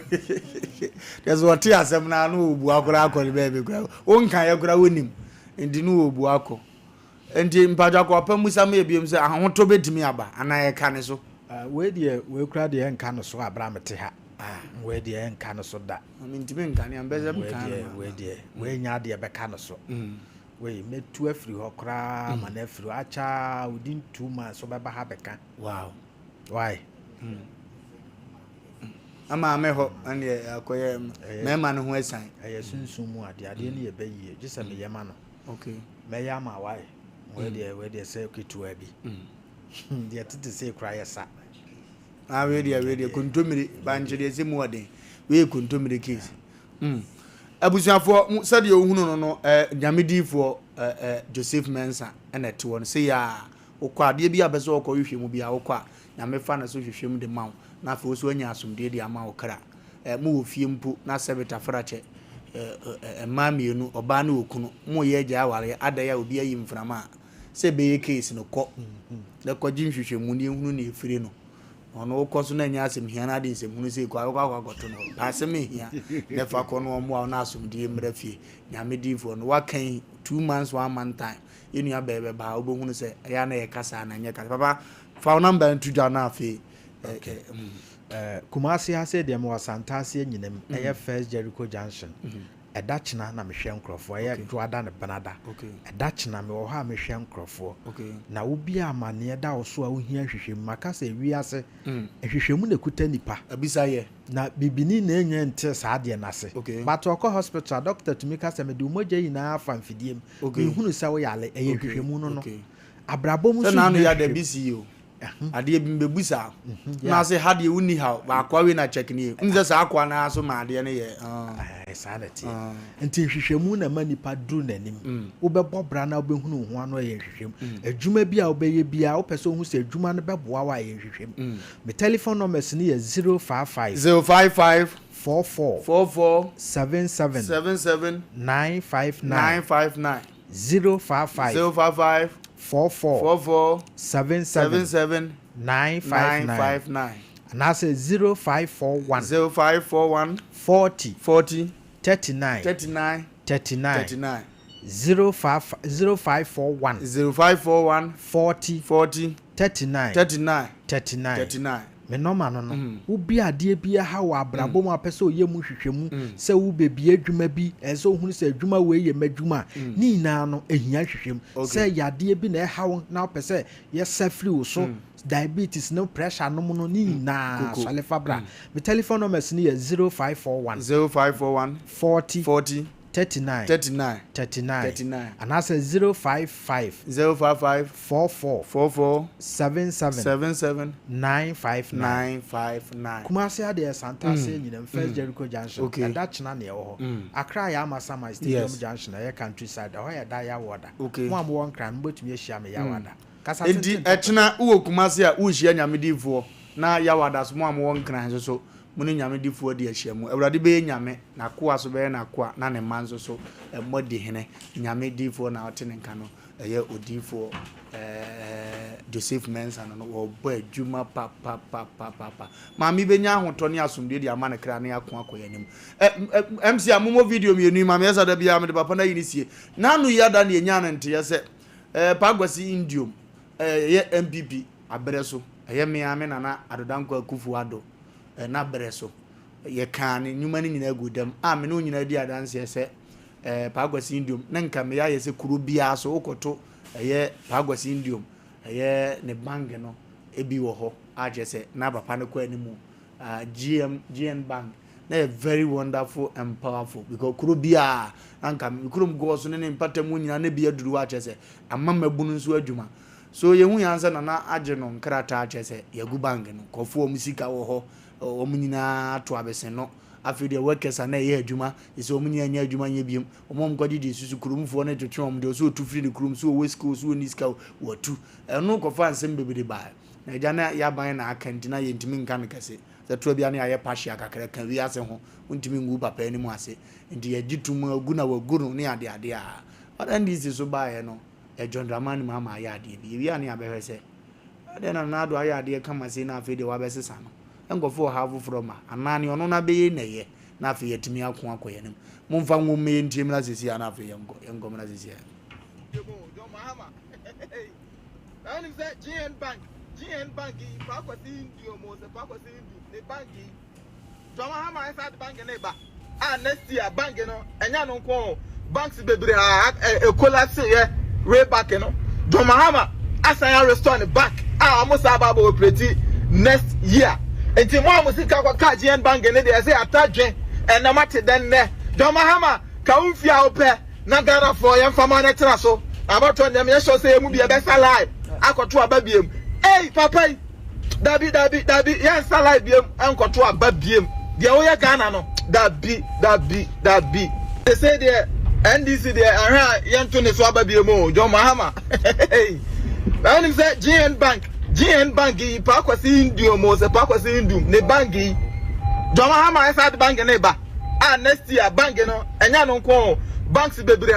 dezo wati asem na no obu akora akore be kora onka ya kora wonim ndi no obu akọ ndi mpaja akwapa musa me ebiem se ahoto betimi aba ana ye ka ne so we de we kura de enka no so abra mete ha we de enka no so da ntimi nka ne ambeze nka we nya de be ka no so we metu afiri ho kra ma na afiri acha within 2 months so beba ha beka wow why ama meho ane akoye mema no ho asan eye sunsun mu ade ne ye bayiye gisa me yema no okay me yama why we de say kitu abi de tete say cry sa we de kontomiri banje de semu wade we kontomiri case abusuafo sade ohunu no nyamedifo Joseph Mensa ene te won say ya okwa ade bi abeso okwa hwehwe mu bia okwa na mefa na so hwehwe mu de mawo na afa oso anya asomde de ama okra mu ofie mpo na sebeta frache mamienu oba na okunu mu ye gya aware adaya obi ayi mframa se be ye case no ko le ko jim hwehwe mu ne hunu na efire no ono okoso na anya asem hia na de nsem hunu se ko akwagoto no ba asem hia ne fa ko no mo na asomde mrafie nyamedifo no wakan 2 months 1 month time you know baby ba obo hunu say ya na ye kasa na nye kasa papa fa number into jana afi okay Kumasi ha say dem wasantase nyinem eye first Jericho Junction edachina na mehwe nkrofo eye dwoada ne banada edachina me wo ha mehwe nkrofo na obi amane da oso a ohia hwehwem makasa wiase ehwehwemu na kuta nipa abisa ye na bibini na enye nte saade na se but okọ hospital doctor to make us me do moja yi na afa mfidiem me hunu sa wo yale eye hwehwemu no abrabom so na no ya da BCO ade bimbebusa na say had you ni how ba kwa we na check ni nze sa akwa na so ma ade ne ye sanity enti hwehwemu na manipa duru nanim wo bebo bra na wo behunu ho ano ye hwehwem adwuma bi a wo beye bia wo pese wo hu se adwuma no beboa wa ye hwehwem me telephone number ni ye 055 44 77 959 055 44 77 959 and I say 0541 40 39 0541 40 39 me normal no wo bi ade bia ha wa abrabom apese oyemu hwehwemu se wo bebie adwuma bi eso hunu se adwuma we ye madwuma ni na no ehia hwehwem se yade bi na ha wo na apese ye safri wo so diabetes no pressure no no ni na swale fabra me telephone number ni 0541 40 39 and I say 055 44 77 959 Kumasi ade santase nyinem first Jericho Junction and that china na ho Accra ya Masama Stadium Junction ya countryside ho ya da ya woda mo am won kran mbotumi ehia me ya woda kasa enti echina uwo Kumasi a uhia nyamedifo na ya woda so mo am won kran so muni nyame difuo de ahyiamu awurade be nyame na koa so be na koa na ne manzo so modi hene nyame difuo na ote ne nka no eye odifuo Joseph Mensa no wo bo adwuma pa ma mi be nya ahoto ne asomdwe de ama ne kra ne ako akoyanim MC amomo video mi enu ma me yesa da bia me de papa na yinisie na no yada ne nya na nte yese pagwasi indium ye MPP abreso eye me ame na adodanko akufu ado na breso ye kan nyuma ni nyina agudam me no nyina di adanse ese pagwasi indium na nka me ya yese kuru bia so okoto eye pagwasi indium eye ne bank no ebi wo ho agese na papa ne kwa animu GN bank na very wonderful and powerful because kuru bia nka kuru go so ne mpatamu nyina na bia duru agese amma mabunu so adwuma so ye hu yansa na age no nkrata agese yagu bank no kofo omusika wo ho omunina to abese no afide workers na ye adwuma ise omunya anya adwuma nya biem omom kwadi di susu kurumfo na twetwom de so tu free the kurum so we school so ni ska watu eno kofa nsem bebede ba na eja na ya ban na akanti na ye ntimi nka ne kase se to bia na aye pahia kakra kan wi ase ho ntimi ngu papa ani mu ase ndi ye gitum agu na waguru ne ade a odan di so ba ye no e John Dramani mama ya ade bi wi ani abehwe se ade na ado aye ade kama se na afide wa besesa no engofo have from anani ono na be na ye na afi yetimi akon akoyenim mumfa nwome ntim na sisi ana afi yengo na sisi ya Now is that GN Bank pakwasi ndio mo se pakwasi ndio ne banki Joma hama inside the bank neighbor next year bank no enya no nko banks bebre collapse ye way back no Joma hama asanya restore the back almost about operate next year enti mo amusika kwa ka GN bank ne dey say atadwen na mate den ne Joma hama ka unfia ope na gara for ye fama na tra so about on them show say emu be best alive akoto ababiem hey papa dabi yes alive biem ankoto ababiem de wo ye Ghana no dabi they say there NDC there aha yento ne so ababiem o Joma hama now him say GN bank pa kwasi indio mo se pa kwasi indum ne banki Joma hama inside bank ne ba next year bank no enya no nko banks bebre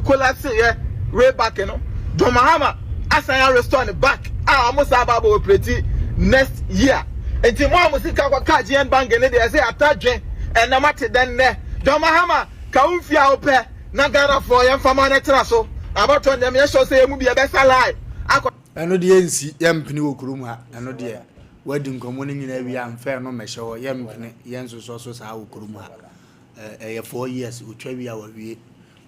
collapse ye way back no Joma hama asanya restore the back almost about operate next year enti mo amusika kwa ka GN bank ne dey say atadwen na mate den ne Joma hama ka unfia ope na Ghana for yɛn fama ne tra so abato ndem yɛ so say emu bi e be salai ɛno de yɛnsi yɛmpene wɔ kurom ha ɛno de wadi nkɔmmɔ no nyina wi amfɛ no mɛhyɛ hɔ yɛmpene yɛnsoso so saa wɔ kurom ha ɛyɛ 4 years otwa wi a wawie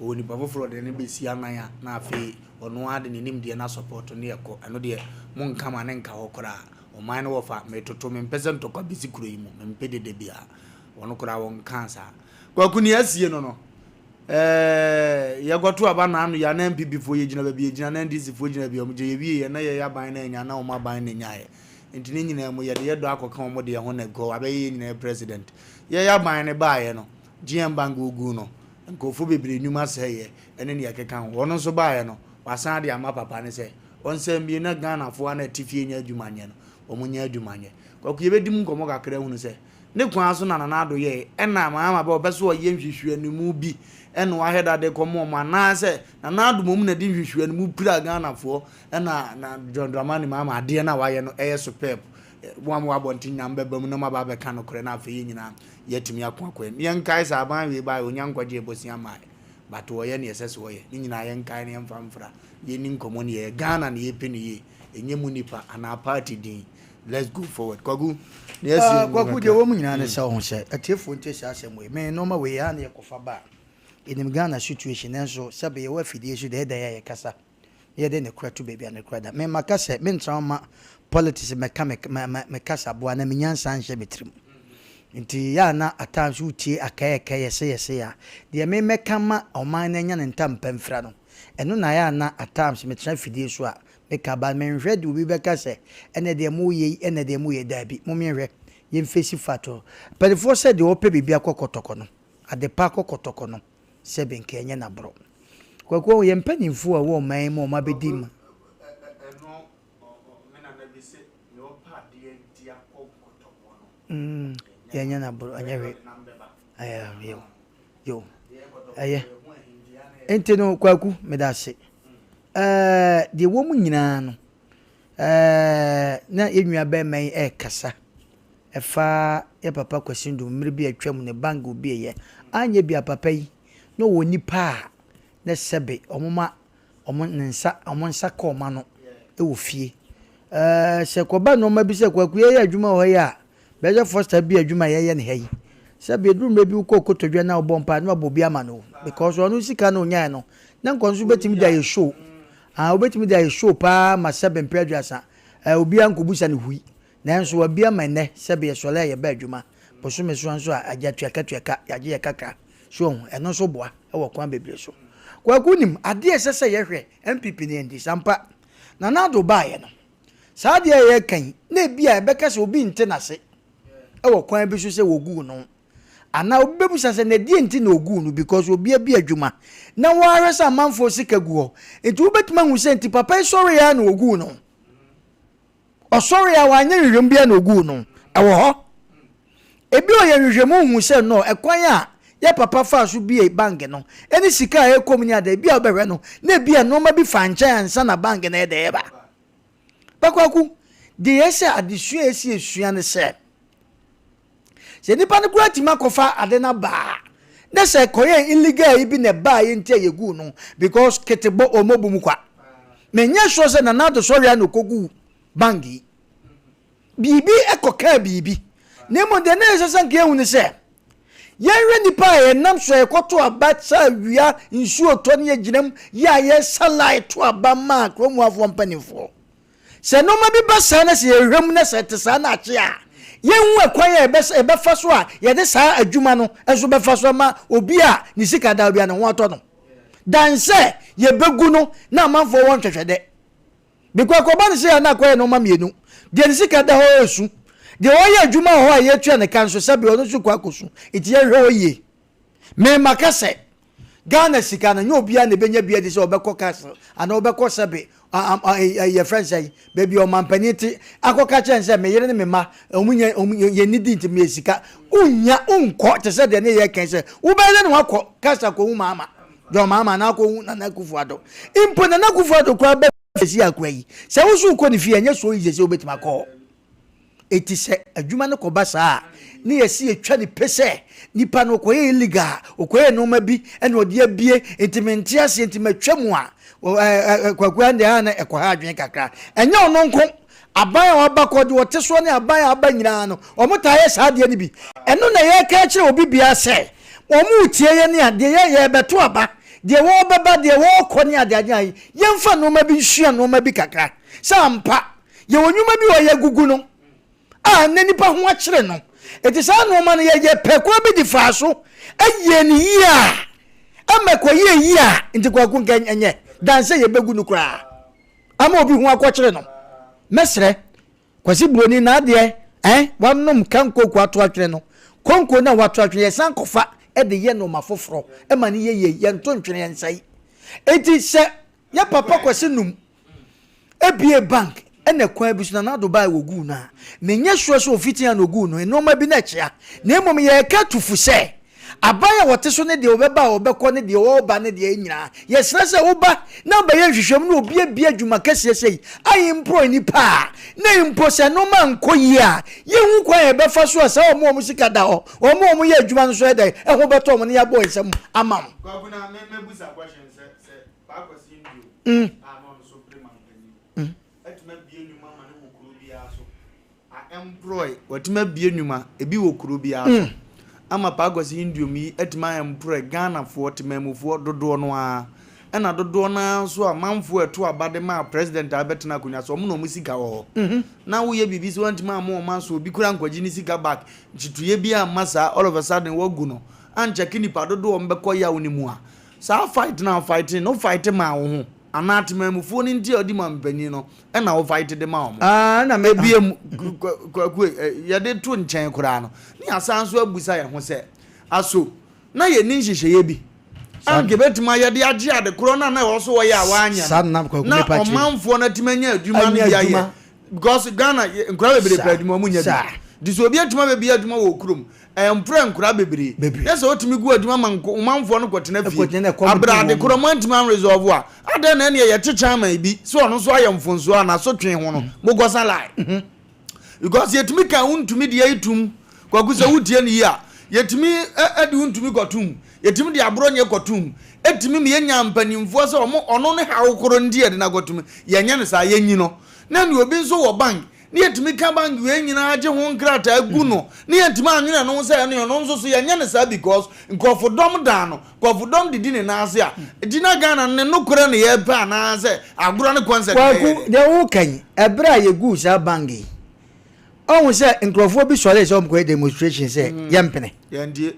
wɔ nipa foforɔ de ne bɛsi anan a na afei ɔno ade ne nim deɛ na support no yɛkɔ ɛno de mo nkama ne nka hɔ koraa ɔman no wɔfa metoto mempɛ sɛ ntɔkwa bɛsi kuro yi mu mempɛ dede bia ɔno koraa wɔn kansa kwaku ne asie no yagoto aba na anu ya na MPP fo ye gina ba bi gina na NDC fo gina bi o je ye wi ye na ye ya ban na nya na o ma ban na nya ye enti ne nyina mu ye de ye do akoka o mo de ye ho na go abaye nyina president ye ya ban ne ba ye no GM bank ogu no nko fo bebre nyuma se ye ene ne yakeka ho ono so ba ye no wasan de ama papa ne se on se mbi na Ghana fo na tifie nya adwumanye no o mo nya adwumanye kwaku ye bedim nkomo kakra hu no se ne kwan so na na ado ye ena ma ba obeso ye nhwehwe animu bi eno aheda de komo ma na se na na ado mom na di nhwehwe animu pira Ghana fo ena na John Dramani mama ade na waye no eye superb wam wa bontin nyam bebam na ma ba be kan kore na afi nyina yetimi akwa ne yankai sa ban we ba onyankwaje bosia mai but wo ye ne esese wo ye nyina yankai ne mfamfra ye ni nkomo ne ye Ghana ne ye peni ye enye mu nipa ana party din let's go forward kwagu yes kwaku de wo mu nyina ne sa ho se atiefo nte sa asem we me no ma we ya ne kofa ba in Ghana situation enso sabe ye wa fidie so de ya kasa ye de ne kura to baby ne kura da me makase me ntrauma politics me kasa bo na me nyansa nhye betrim nti ya na atan so tie akaya yese ya de me mekama oman na nya ne ntampa mfra no eno na ya na atan so me tra fidie so a me ka ba me nhwe de obi beka se ene de mu ye ene de mu ye dabi mu me nhwe ye mfesi fato pelifo se de ope bibia kokotoko no ade pa kokotoko no sebe nke enye na bro kwakwo ye mpanimfo a wo man mo ma bedim yanya na bro anyawe yo ente no kwaku medase de wo mu nyina no na yenua ba man kasa efa ya papa kwasindu mmiri bi atwam ne bang obi ye anya bi papa yi no woni pa na sebe omoma omonsa ka oma no wo fie se koba no ma bi se kwaku ye adwuma ho ya beje foster bi adwuma ye ne hayi sebe edrum bi ko kotodwe na obompa na obobi ama no because onu sika no nya no na nkonso betimi da ye show obetimi da ye show pa ma Asem Mpe aduasa obi ankobusa ne hui nanso obi ama ne sebe ye sole ye ba adwuma posume so anso agatuaka yaje kaka so eno so boa e wo kwan bebre so kwaku nim ade esese ye hwe MPP ne ndi sampa na na do ba ye no saa de ye kan na bia e beka se obi nte na se e wo kwan bi so se wogu no ana obi bebusa se na die nti na ogu no because obi abi adwuma na ware sa manfo sika gu ho enti obetima hu se nti papa sorry ya na ogu no o sorry ya wanye hwehwem bia na ogu no e wo ho ebi o ye hwehwem hu se no e kwan a ya papa fa so bi e bank no eni sika e kom ni ada bi a obehwe no na bi a no ma bi fa ncha ansa na bank na e de ba bakwaku de yese adesua esi esua ne se nipa ne kura tima kofa ade na ba na se koye illegal ibi ne ba ye ntia yegu no because ketebo omobum kwa menye so se na na do sorry na kogu bangi bibi ekoka bibi nemo de na se sanke hu ne se yenre nipa ye nam so ekoto abacha wia nsuo to ne ginam ya ye salai to abama kromu afo mpanifo se no ma bi basa na se ehwem na se tesa na ache a yenwu ekwan ebe fa so a ye de saa adwuma no enso be fa so ma obi a ni sika da obi a ne ho ato no dan se ye begu no na manfo won twehwede because ko ba ne se na kwa no ma mienu de ni sika da ho esu de wo ye adwuma ho a ye twa ne kan so sabe ono su kwa kosu iti ye hwe oye me makase Ghana sika na nyo obi a ne benya bia de se obekọ kasa ana obekọ sabe your friends say baby o mampaniti akoka chense me yere ne me ma omunye ye nidi nti me sika unya unko te se de ne ye ken se wo be ne wakọ kasa ko hu mama do mama na ko hu na kufu ado impo na kufu ado kwa be si akwa yi se wo su ko ni fie nya so yi se obetima ko eti se adwuma no koba saa ne yesi etwa ni pese nipa no koye illegal okoye no ma bi ene odi abie entimentia ase entimatwa mu a kwakwa nde ha na ekwa ha adwen kakra enye ono nko aban waba ko de wote so ne aban aba nyina no omotaye saa de ni bi eno na ye ka kire obi bia se omu tie ye ne ade ye beto aba de wo baba de wo ko ne ade ade ayi ye mfa no ma bi hua no ma bi kakra sampa ye wonwuma bi wo ye gugu no na nipa ho akire no eti saa no ma no ye peko bi di fa so aye ni yi a amako ye yi a nti kwaku nkan enye danse ye begu no kra ama obi ho akokire no mesre kwasi broni na ade wanom kanko kwato akire no konko na wato akire san kofa e de ye no mafoforo e ma ni ye nto ntwene ensai eti se ya papa kwasi num ebie bank ene kwa bi so na Dubai wogu na menye sure so ofiti na ogu no enoma bi na chia na emom ye ka tufu se abaya wote so ne de obeba obekọ ne de oba ne de nyina ye srese oba na ba ye hwehwem na obi bia adwuma kase sei ayi mpro ni pa na impo se no ma nkoyi a ye hu kwa ye befa so asa o mo sika da o mo ye adwuma no so e de ho beto mo ne ya boy nsam amam kwa na me busa question se pa kwasi ndio employ watima bie nwuma ebi wo kuro bia so ama pagosi indium yi etima employ Ghana for timamufo dodo no a na dodo na so a manfo eto abade ma president abetina kunya so mo no musika wo na wo ye bibi so wantima ma man so obi kura nkwaji ni sika back chituye bia masa all of a sudden wagu no anche kinipa dodo mbekọ ya wonimu a sa fight na fighting no fight ma wo ho anatima mufo ni ndi odi ma mpani no na wo fight de ma omo na me bie ya de to nchen kura no ni asanso abusa ya ho se aso na ye ni nhihye ye bi anke betima ya de age ade kuro na wo so wo ya wa anya na omanfo na timanya aduma no bia ye because Ghana nkura bebere praduma mu nya bi diso obi atuma be bia aduma wo kurom empre nkura bebere yesa otimi gu aduma manfo no kwotena fie abrade kuro mantima resolve a ade na ne ye checha man bi so ono so ayemfonso na so twen ho no mogosa lai because yetimi ka untumi de yitum kwagusa wutie ne ya yetimi ade untumi kotum yetimi de abronye kotum etimi me yenya mpanimfo so ono ne hawo koro ndi ade na kotum yenya ne sa yenyi no na ne obi so wo bank ni yetimi ka bank we nyina age ho nkrata agu no ni yetimi anwene no se ne no nso so yenya ne sa because nkofodom da no nkofodom didi ne na ase a dina Ghana ne no kora ne ye pa na se agro ne concert kwaku de wo kan ebra ye gu sa bangi o se nkrofo bi sole se o mko demonstration se yempene yandie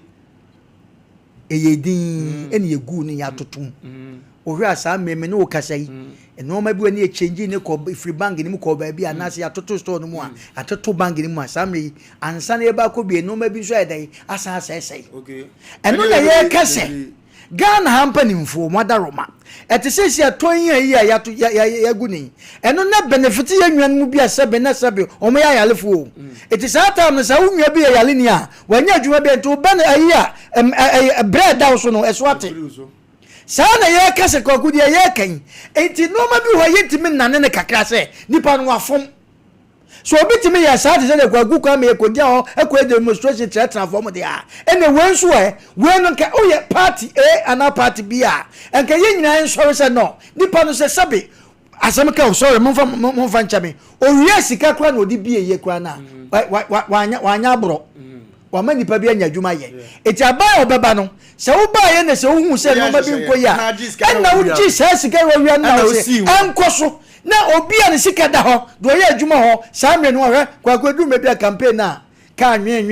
eyedin ene ye gu ni ya totum ohwe asa meme ne wo kasai eno ma bi wani e change ne ko free bank ni mu ko ba bi anase ya toto store no mu a atoto bank ni mu asa me ansa ne ba ko bi eno ma bi so edai asa asai okay eno na ye kase Ghana hampa ni mfo madaroma etesesi aton yi ya guni eno na benefit ya nwan mu bi asebe na sebe omo ya yalefo etisa ta no sa unwa bi ya yale ni a wanya adwuma bi ento ba na ayi a bread house no eswate sana ye kase kwaku de ye kan enti no ma bi ho yetimi nane ne kakra se nipa no afom so obitimi ya sa de se kwaku kwa me ko dia ho ekwa demonstration transform de a ene wenso we no ka o ye party A and party B a enka ye nyina ensoro se no nipa no se sabe asem ka sorry mo fa nchame o wi sika kwa na odi bi ye kwa na wanya abro wa ma nipa bi anya adwuma ye eti aba obeba no se wo ba ye ne se wo hu se no ma bi nko ya na wo ji se sika wo wi na wo se enkoso na obi a ne sika da ho do ye adwuma ho sa me no hwe kwa kwadu me bi campaign na ka nwen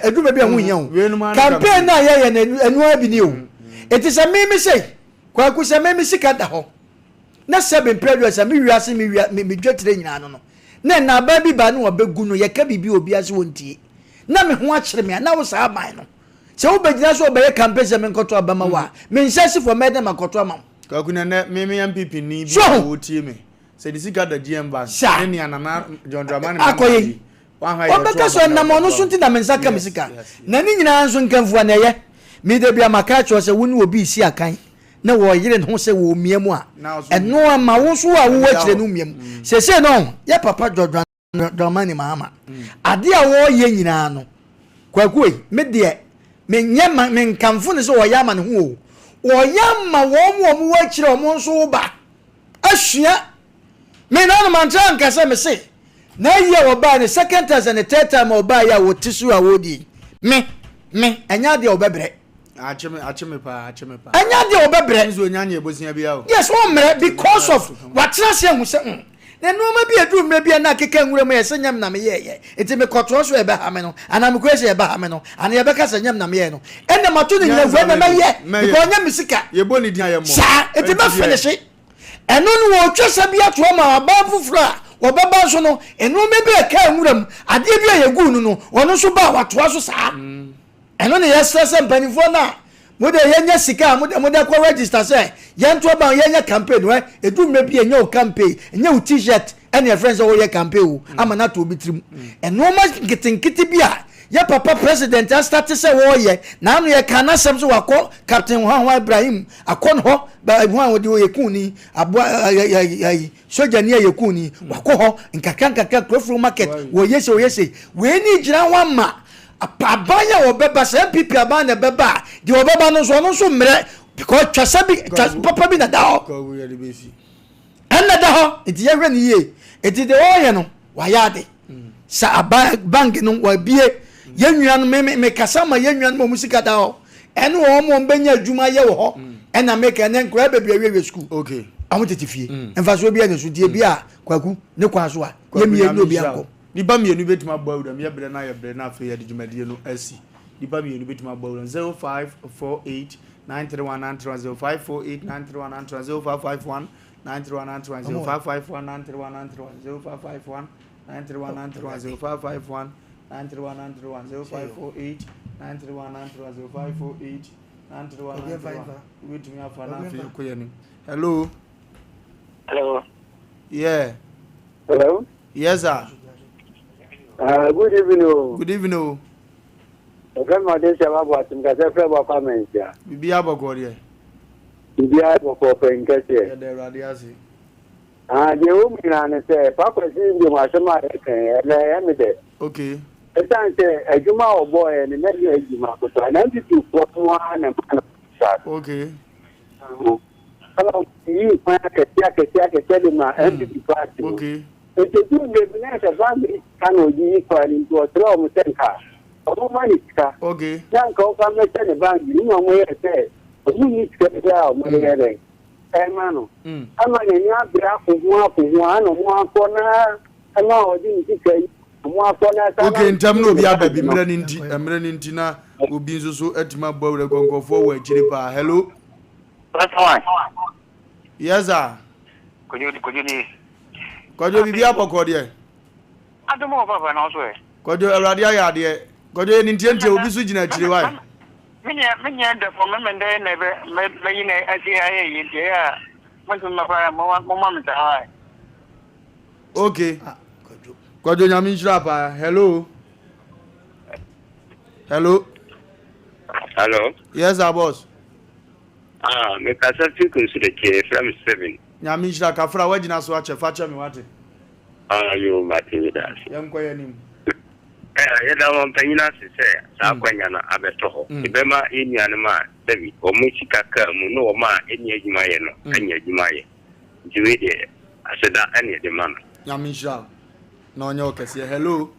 edu me bi hu yan campaign na ye na enu abi ni o eti se me sei kwa ku se me sika da ho na se be predo se me wiase me dwetire nyina no na ba bi ba no obegu no ye ka bibi obi ase wontie na me ho akire me na wo sa aban no se wo begina so obeye campaign se me nkoto abama wa me nsasi for me dem akoto amam kakuna ne me MPP ni bi wo tie me se disi gada GM ba ne ni anana John Dramani akoyi obeka so na mo no so nti na me nsaka mesika na ni nyina nso nkamfu na ye me de bia maka cho se wonu obi isi akan na wo yire no se wo miamu a eno ama wo so a wo akire no miamu se no ye papa John Dramani mama ade a wo ye nyina no kwakue me de me nyama me nkamfo ne so wo yama ne ho wo yama wo mo wa kire wo nso ba ahua me na no mantra nkasa me se na ye wo ba ne second time and third time wo ba ya wo tisu a wo di me anya de wo bebre acheme pa anya de wo bebre nzo nya nya ebosia bia o yes wo mre because of what trust hu se na no ma bia drum na bia na keka nwura mu yese nyam na me ye enti me kotro so e be ha me no ana me kwese e be ha me no ana ye be ka se nyam na me ye no ene mato ni nyina vwe na me ye because nyam misika ye boni dia ye mo sa enti be finish eno no wo twesa bia to ma aba fufura wo baba so no eno me bia ka nwura mu ade bia ye gu nu no ono so ba watoa so sa eno ne yesese mpanifo na mode yenya sika mode kwa register say yento ba yenya campaign we edum me bi enya o campaign enya o t-shirt and your friends all your campaign ama na to bitrim eno ma getinkiti bia ya papa president a start say wo ye na anu ye kana sem so wako captain Wofa Ibrahim akon ho ba hu wodi ye kuni abo soja ne ye kuni wako ho nkaka crofro market wo yese we ni gira wama abanya wo beba se pipi abanya beba di wo beba no so mre because papa bi na da ho ko we dey besi enna da ho enti ye hwe ni ye enti de wo ye no wa yade sa bank no wa bie ye nwan me kasa ma ye nwan mo musika da ho ene wo mo benya adwuma ye wo ho ena make ene nkra bebi awie school okay amu tetifie emfa so bia ne so die bia kwaku ne kwa so a ye mi enu obi anko Diba mienu betima bawuda me yebre na afi ye djumadie no asi diba mienu betima bawuda 0548 931 0548 931 0551 931 0551 931 Hello. Hello. Yeah. Hello. Yes, sir. Good evening. Good evening. Okay, my dear, I'm about to get a friend of comments here. Be able to go there. Be able to open get here. Yeah, the radiasi. The woman and say, Papa is in the Masama, and I am there. Okay. I can't say a Juma or boy and a medical Juma, but I am to put one and okay. Hello, you find a tell him my entity party. Okay. If you do the next family, can you equal into a drum center? Okay. Young come from the bank, you know where I say, you need to get out, my headache. Hey, Mano. I'm a young black of one or one corner. I know I didn't say one corner. Okay, in terms of your baby, Mrenintina will be so at my boat go forward. Chilipa, hello. That's fine. Yes, sir. Could you be up or I don't know about an also. Could you radia dear? Could you intend to be switching at Chile? Many the former and they never made a CIA. Yeah, went to my moment. Okay. Could you Yamin hello? Hello. Hello. Yes, our boss. Me kasa fi consider ke from 7. Yamin Shrapa fra wajina so ache facha me wate. You Martin das. Yam kwa yanim. Ya da won panyina se sa kwanya na abeto ho. Ibema enya ne ma David o mu chikaka mu no o ma enya adwuma ye no enya adwuma ye. Jiwe de aseda anya de man. Yamin Shrapa. No onye okese. Hello.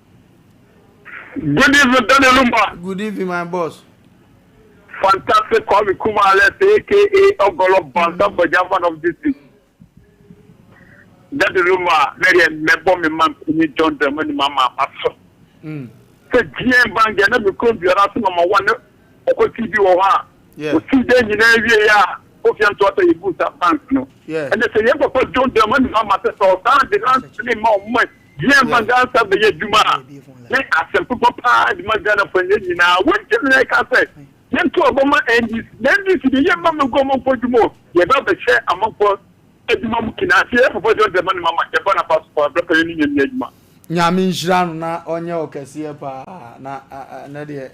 Good evening, Daniel Lumba. Good evening, my boss. Fantastic Kwame Kumale, aka Ogolo Banta Bajaman of this week. Daniel Lumba, very member me man in John the money mama aso. The GM bank na me ko biara so number 1 o TV o ha. O ti de nyina wie ya o fi anto ata ibu sa bank no. And say ye papa John the money mama say so the land ni ma o mo GM bank answer the ye duma. Na Asem Mpe papa di magana fanye nyina. Wetin like I say Yento Obama NDC, NDC the young man go on for more. You have the share among for Edmund Kinasi for the money mama, the Bona passport, Broken Union Yedma. Yamin Shrapa na onye okese pa na na de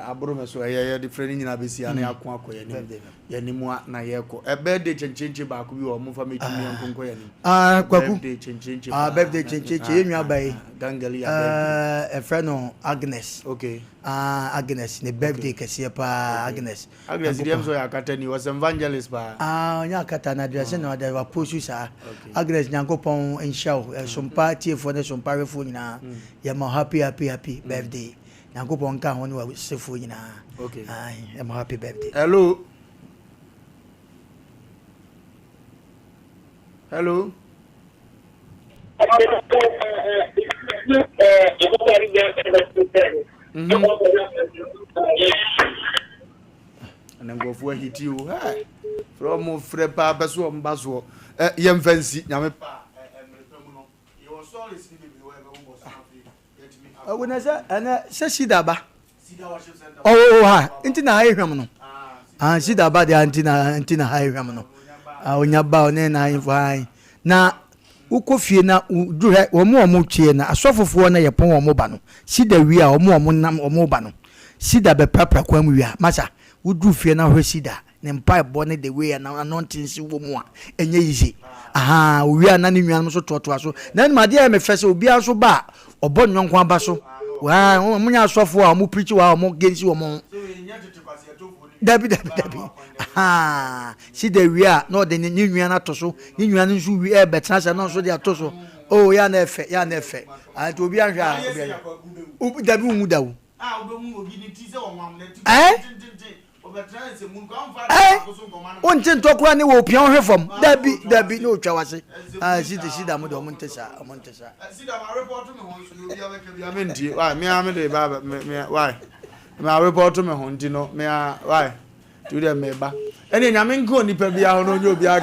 aburo meso ye different nyina besi ana akwa akoye ni yanimwa na yeko e birthday chenchenche ba ku bi o mo fa metumi enkonko yanim kwaku birthday chenchenche birthday chenchenche enwa bai gangali ya birthday e friend Agnes okay Agnes ne birthday kese pa Agnes dem so ya kata ni was evangelist ba nya kata na dress na da wa posu sa Agnes nyankopon enshaw sompa tie for ne sompa refo nyina ya ma happy birthday nyankopon ka ho ne wa sefo nyina okay ya ma happy birthday. Hello. And go for hit you. From Frepa Basso Basso. Yem fancy, Yamepa. You were sorry, when I said, and I said, Sidaba. Oh, Intina High Ramano. Sidaba, the Antina High Ramano. When you're bound in I fine. Now, Ukofie na do omo omo tie na asofofo na ye pon omo ba no sida wi a omo nam omo ba no sida be prapra kwa mu wi a masa wudu fie na hwe sida ne mpa ebo ne the way na anontinsi wo mu a enye yize aha wi a na ne nwan so totoa so na ma de me fese obi aso ba obo nyonko aba so wa munya asofo a omo preach wa omo gensi omo dabi aha si de wi a no de ni nwan atoso ni nwan nso wi e betra se no so de atoso oh ya na efe anti obi ahwa obi dabi mu dawo obi mu obi ni ti se onwam na ti obetra se mu kwa mfa so ngoma no onti ntokwa ni wo pian hwe fom dabi no twa wase sida mo de omontesa sida ma report me ho so obi abeka bia me ndie why me am de ba me why me report me ho ndi no me why do them me ba ene nyame nko nipa bia ho no nyo bia